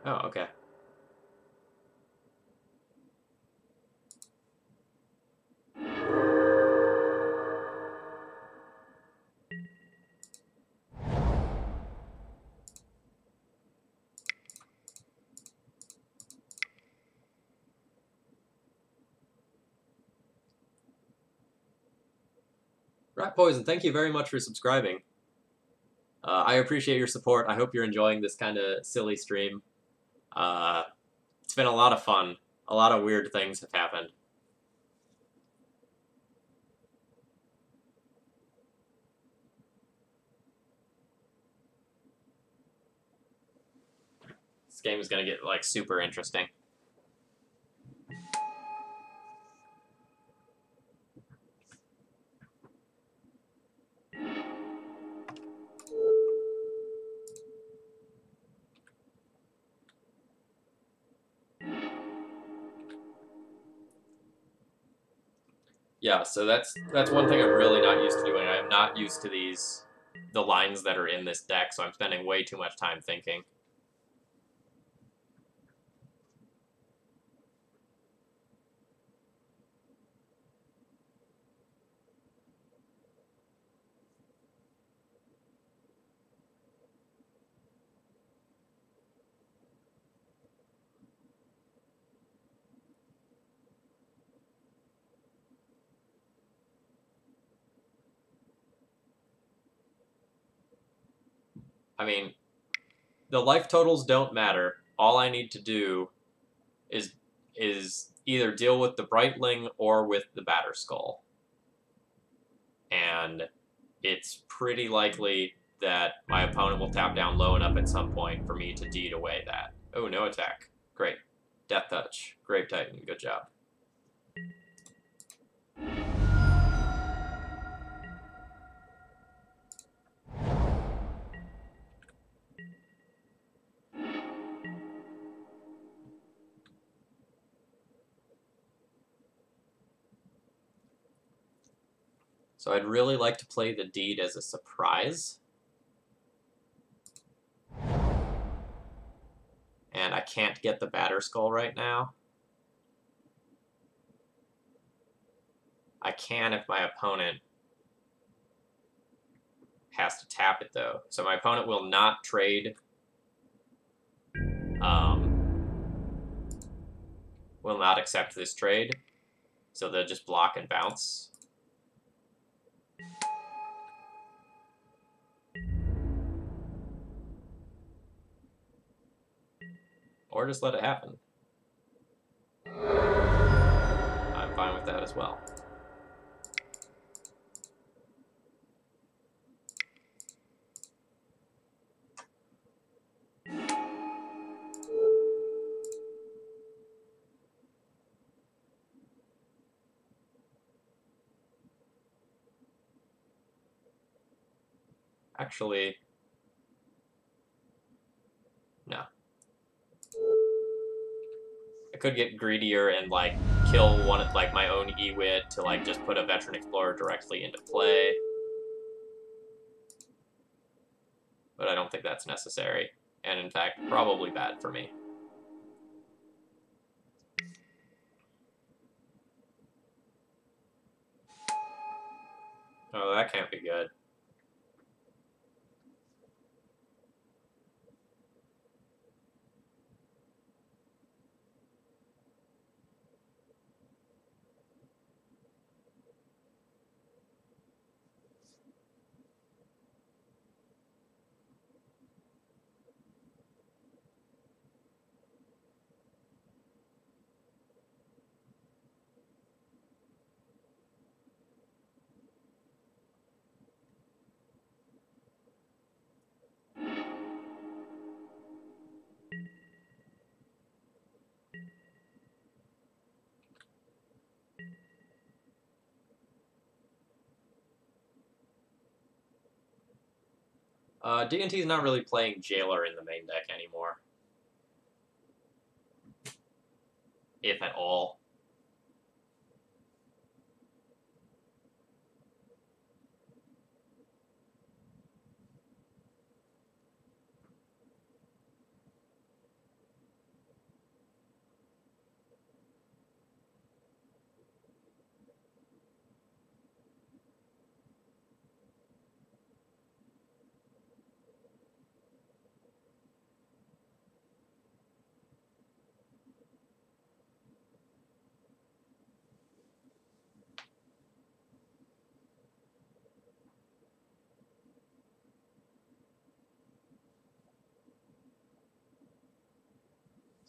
Oh, okay. Rat Poison, thank you very much for subscribing. I appreciate your support. I hope you're enjoying this kind of silly stream. It's been a lot of fun. A lot of weird things have happened. This game is gonna get like super interesting. Yeah, so that's one thing I'm really not used to doing. I'm not used to the lines that are in this deck, so I'm spending way too much time thinking. I mean, the life totals don't matter. All I need to do is either deal with the Brightling or with the Batterskull. And it's pretty likely that my opponent will tap down low enough at some point for me to deed away that. Oh, no attack. Great. Death Touch. Grave Titan. Good job. So I'd really like to play the deed as a surprise. And I can't get the Batterskull right now. I can if my opponent has to tap it, though. So my opponent will not trade. Will not accept this trade. So they'll just block and bounce. Or just let it happen. I'm fine with that as well. Actually, no. I could get greedier and like kill one of like my own Ewit to like just put a Veteran Explorer directly into play. But I don't think that's necessary. And in fact, probably bad for me. Oh, that can't be good. D&T is not really playing Jailer in the main deck anymore, if at all.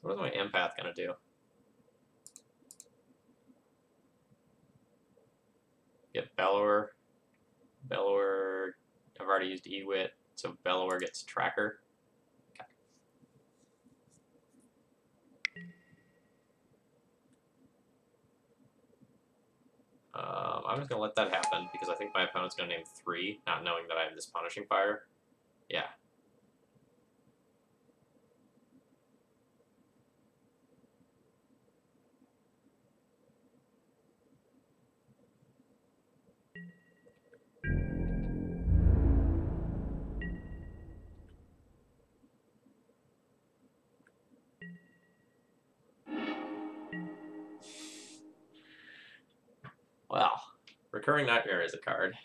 So what is my Empath going to do? Get Bellower. Bellower, I've already used Ewit, so Bellower gets Tracker. Okay. I'm just going to let that happen, because I think my opponent's going to name 3, not knowing that I have this Punishing Fire. Yeah. Well, Recurring Nightmare is a card.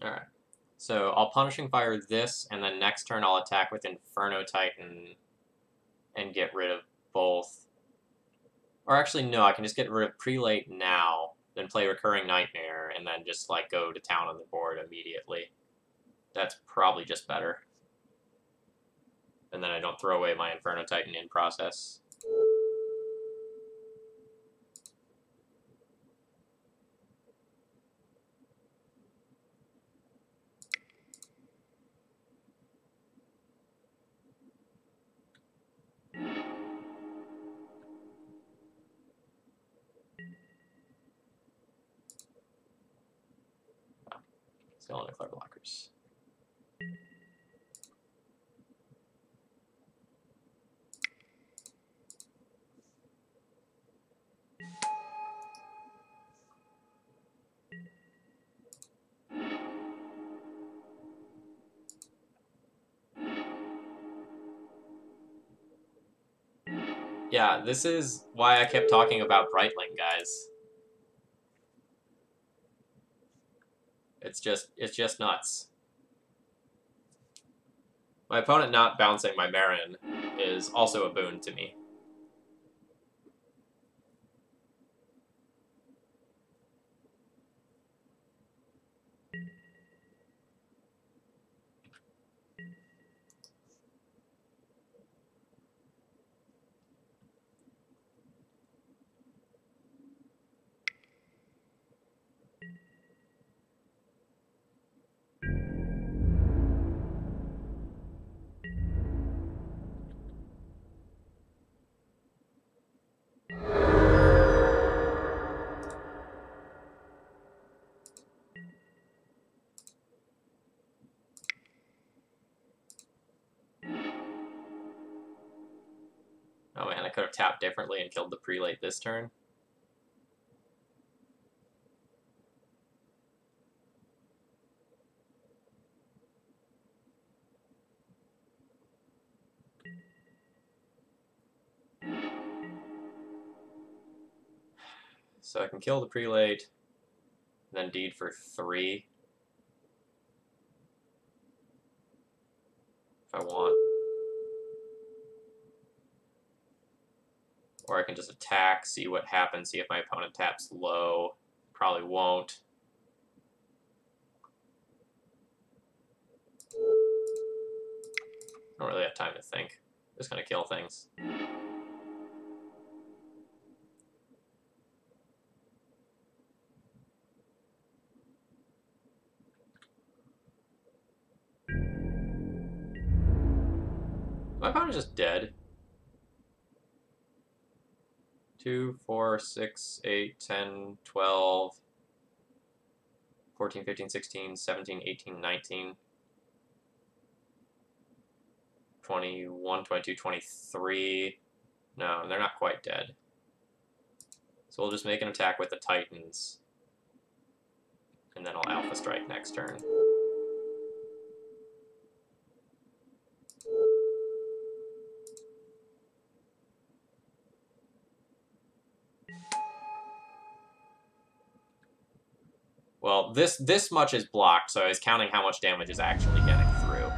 Alright. So I'll Punishing Fire this, and then next turn I'll attack with Inferno Titan and get rid of both. Or actually, no, I can just get rid of Prelate now, then play Recurring Nightmare, and then just, like, go to town on the board immediately. That's probably just better. And then I don't throw away my Inferno Titan in process. Still declare blockers. Yeah, this is why I kept talking about Brightling, guys. It's just nuts. My opponent not bouncing my Marin is also a boon to me. Oh man, I could have tapped differently and killed the Prelate this turn. So I can kill the Prelate, then Deed for 3. Or I can just attack, see what happens, see if my opponent taps low. Probably won't. Don't really have time to think. Just gonna kill things. My opponent's just dead. 2, 4, 6, 8, 10, 12, 14, 15, 16, 17, 18, 19, 21, 22, 23. No, they're not quite dead. So we'll just make an attack with the Titans. And then I'll Alpha Strike next turn. Well, this much is blocked, so I was counting how much damage is actually getting through.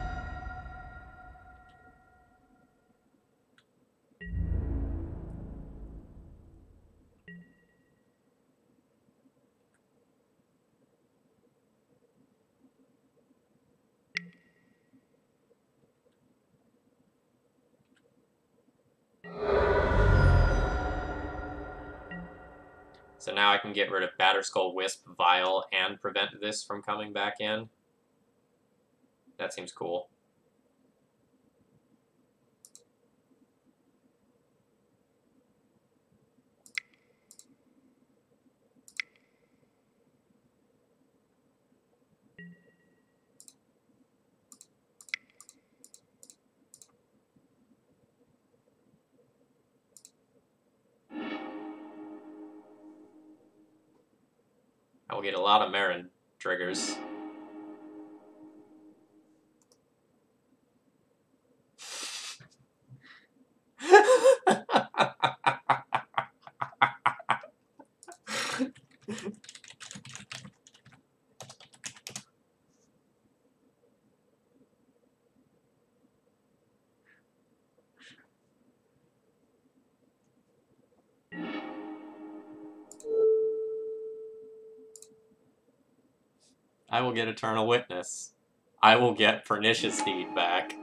So now I can get rid of Batterskull, Wisp, Vial, and prevent this from coming back in. That seems cool. I will get a lot of Marin triggers. I will get Eternal Witness. I will get Pernicious Deed back.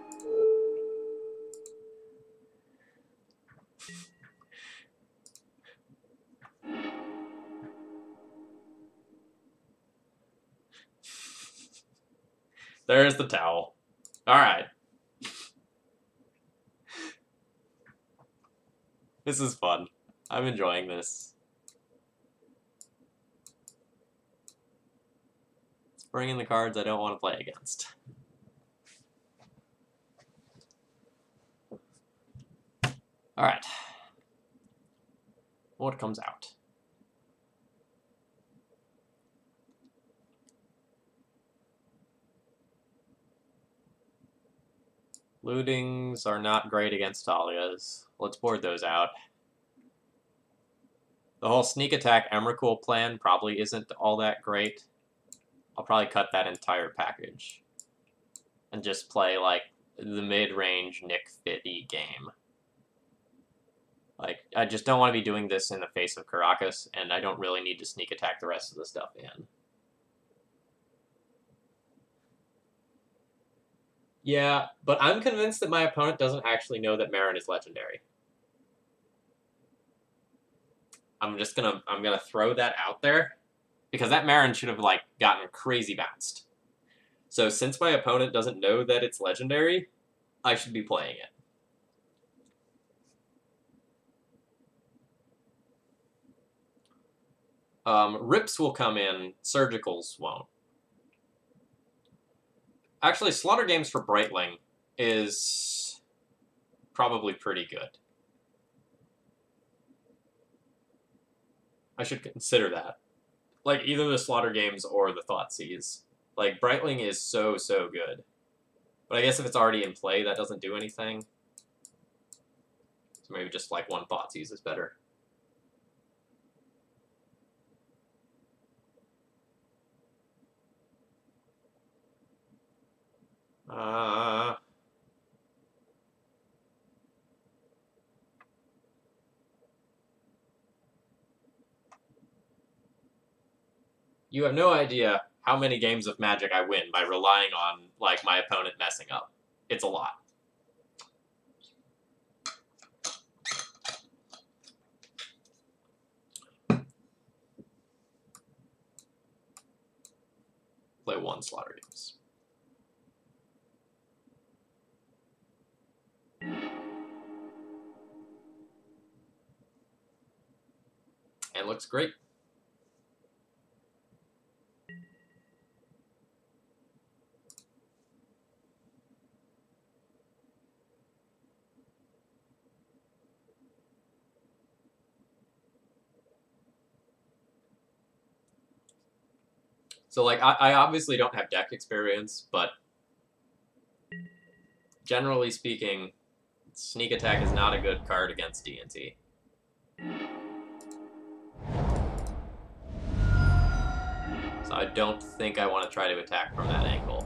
There's the towel. Alright. This is fun. I'm enjoying this. Let's bring in the cards I don't want to play against. Alright. What comes out? Lootings are not great against Talias. Let's board those out. The whole sneak attack Emrakul plan probably isn't all that great. I'll probably cut that entire package. And just play, like, the mid-range Nick Fitty game. Like, I just don't want to be doing this in the face of Caracas, and I don't really need to sneak attack the rest of the stuff in. Yeah, but I'm convinced that my opponent doesn't actually know that Marin is legendary. I'm gonna throw that out there, because that Marin should have, like, gotten crazy bounced. So since my opponent doesn't know that it's legendary, I should be playing it. Rips will come in, Surgicals won't. Actually, Slaughter Games for Breitling is probably pretty good. I should consider that. Like, either the Slaughter Games or the Thoughtseize. Like, Breitling is so good. But I guess if it's already in play, that doesn't do anything. So maybe just, like, one Thoughtseize is better. You have no idea how many games of Magic I win by relying on like my opponent messing up. It's a lot. Play one Slaughter Games. And looks great. So, like, I obviously don't have deck experience, but generally speaking, Sneak Attack is not a good card against D&T. So I don't think I want to try to attack from that angle.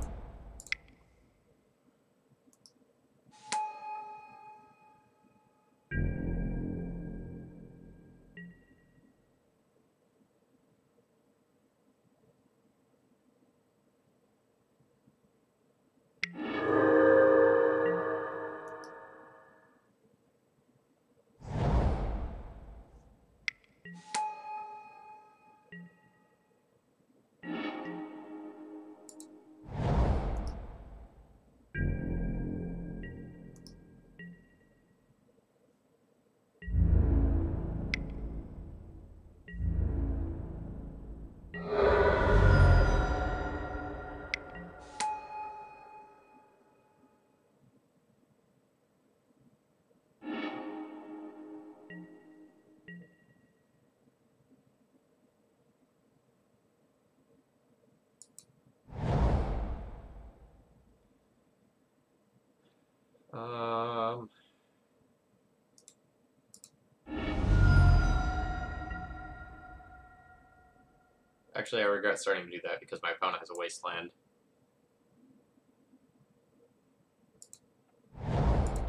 Actually, I regret starting to do that because my opponent has a wasteland.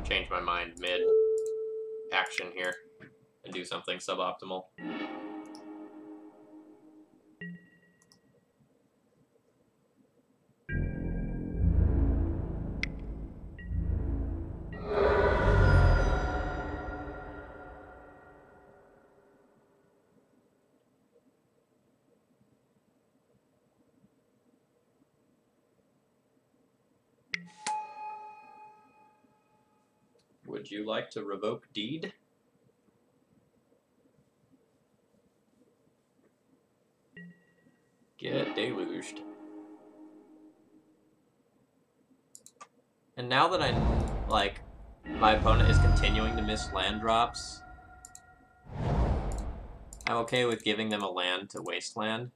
Change my mind mid-action here and do something suboptimal. Would you like to revoke deed? Get deluged. And now that my opponent is continuing to miss land drops, I'm okay with giving them a land to wasteland.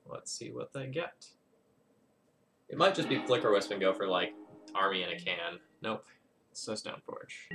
Let's see what they get. It might just be Flicker Wisp and go for, like, Army in a Can. Nope. It's a Stoneforge.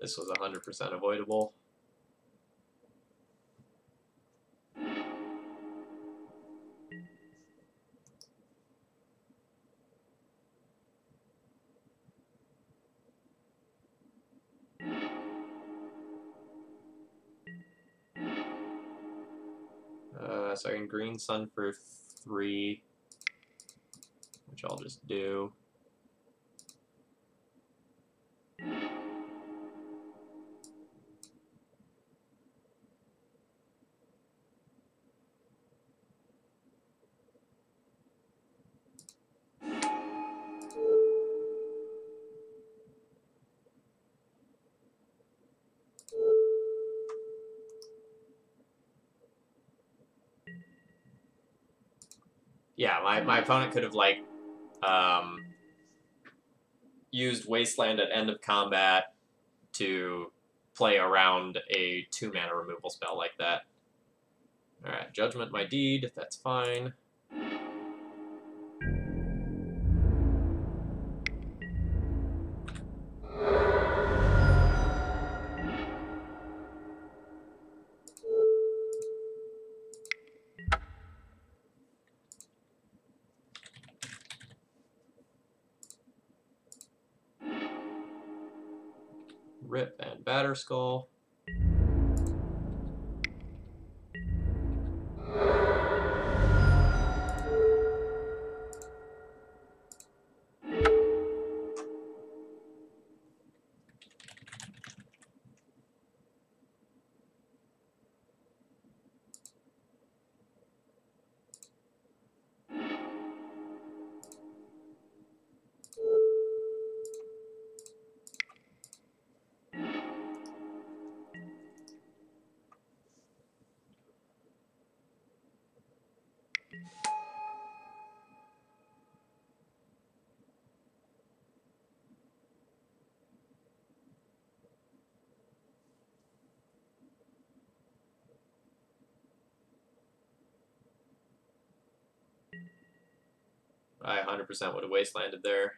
This was 100% avoidable. So I can green sun for 3, which I'll just do. Yeah, my opponent could have, like, used Wasteland at end of combat to play around a 2-mana removal spell like that. Alright, Judgment my deed, that's fine. Rip and Batterskull. I 100% would have Wastelanded there.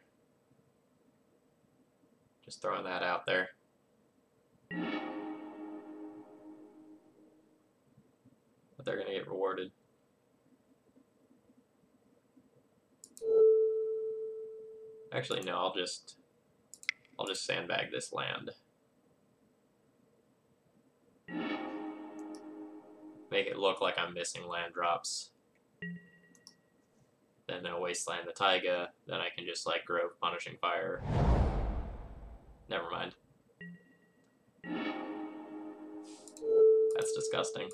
Just throwing that out there. But they're going to get rewarded. Actually, no, I'll just sandbag this land. Make it look like I'm missing land drops. Then I'll Wasteland the Taiga. Then I can just, like, Grove Punishing Fire. Never mind. That's disgusting.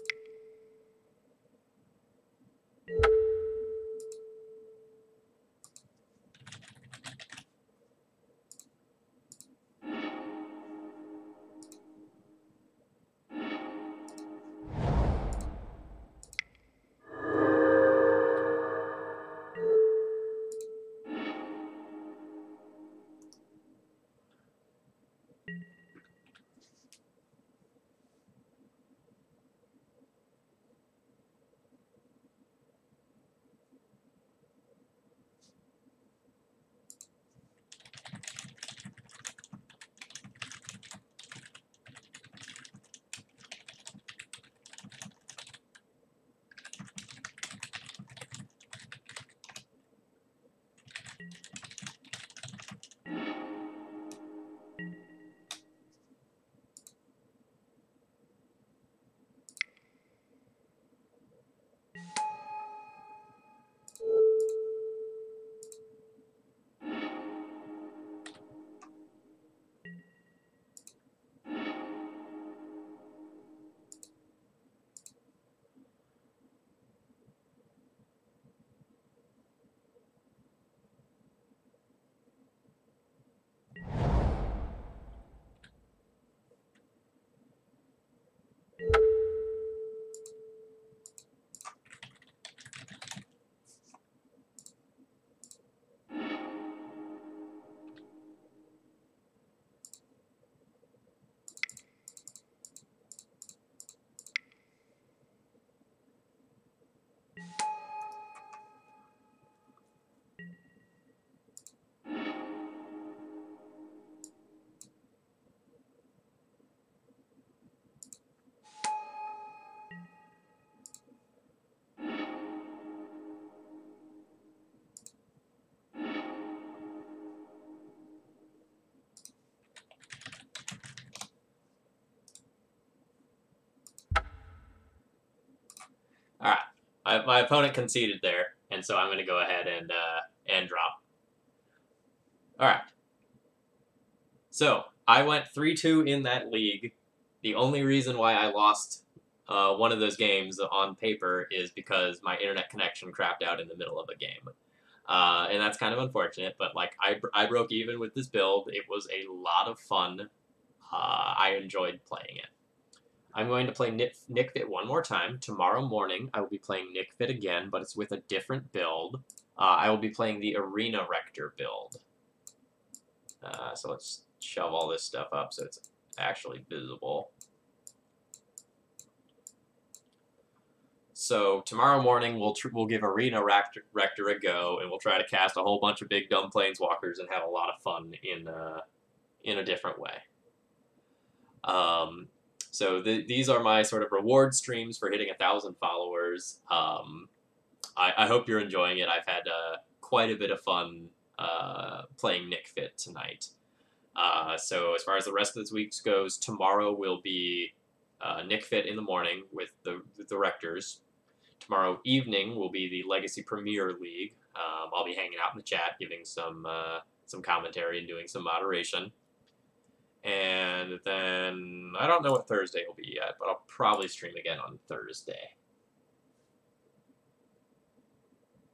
my opponent conceded there, and so I'm going to go ahead and drop. All right. So I went 3-2 in that league. The only reason why I lost one of those games on paper is because my internet connection crapped out in the middle of a game. And that's kind of unfortunate, but like I broke even with this build. It was a lot of fun. I enjoyed playing it. I'm going to play Nick Fit one more time. Tomorrow morning, I will be playing Nick Fit again, but it's with a different build. I will be playing the Arena Rector build. So let's shove all this stuff up so it's actually visible. So tomorrow morning, we'll give Arena Rector a go, and we'll try to cast a whole bunch of big dumb planeswalkers and have a lot of fun in a different way. So these are my sort of reward streams for hitting 1,000 followers. I hope you're enjoying it. I've had quite a bit of fun playing Nick Fit tonight. So as far as the rest of this week goes, tomorrow will be Nick Fit in the morning with the Rectors. Tomorrow evening will be the Legacy Premier League. I'll be hanging out in the chat, giving some commentary and doing some moderation. And then I don't know what Thursday will be yet, but I'll probably stream again on Thursday.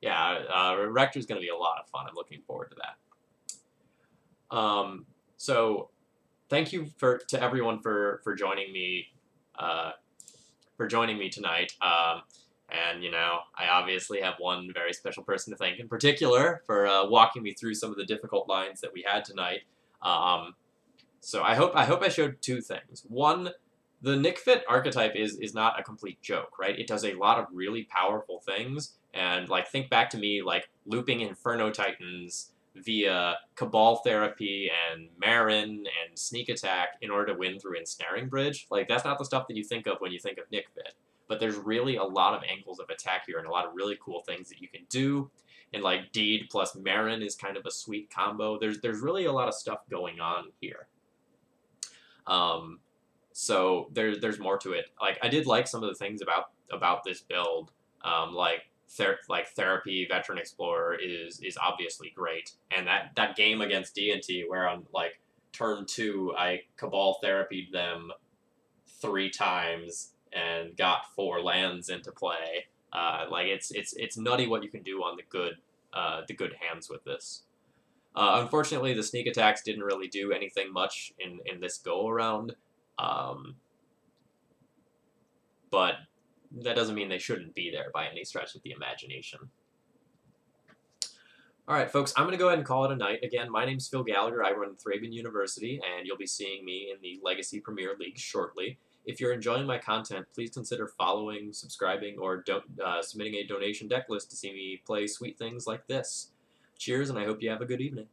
Yeah, Rector's going to be a lot of fun. I'm looking forward to that. So thank you to everyone for joining me tonight. And you know, I obviously have one very special person to thank in particular for walking me through some of the difficult lines that we had tonight. So I hope I showed two things. One, the Nick Fit archetype is not a complete joke, right? It does a lot of really powerful things, and like think back to me like looping Inferno Titans via Cabal Therapy and Marin and Sneak Attack in order to win through Ensnaring Bridge. Like that's not the stuff that you think of when you think of Nick Fit. But there's really a lot of angles of attack here and a lot of really cool things that you can do. And like Deed plus Marin is kind of a sweet combo. There's really a lot of stuff going on here. So there's more to it. Like I did like some of the things about this build. Like Therapy Veteran Explorer is obviously great, and that game against D&T where on like turn 2 I Cabal Therapied them 3 times and got 4 lands into play. Like it's nutty what you can do on the good hands with this. Unfortunately, the sneak attacks didn't really do anything much in this go-around, but that doesn't mean they shouldn't be there by any stretch of the imagination. All right, folks, I'm going to go ahead and call it a night. Again, my name's Phil Gallagher. I run Thraben University, and you'll be seeing me in the Legacy Premier League shortly. If you're enjoying my content, please consider following, subscribing, or submitting a donation deck list to see me play sweet things like this. Cheers, and I hope you have a good evening.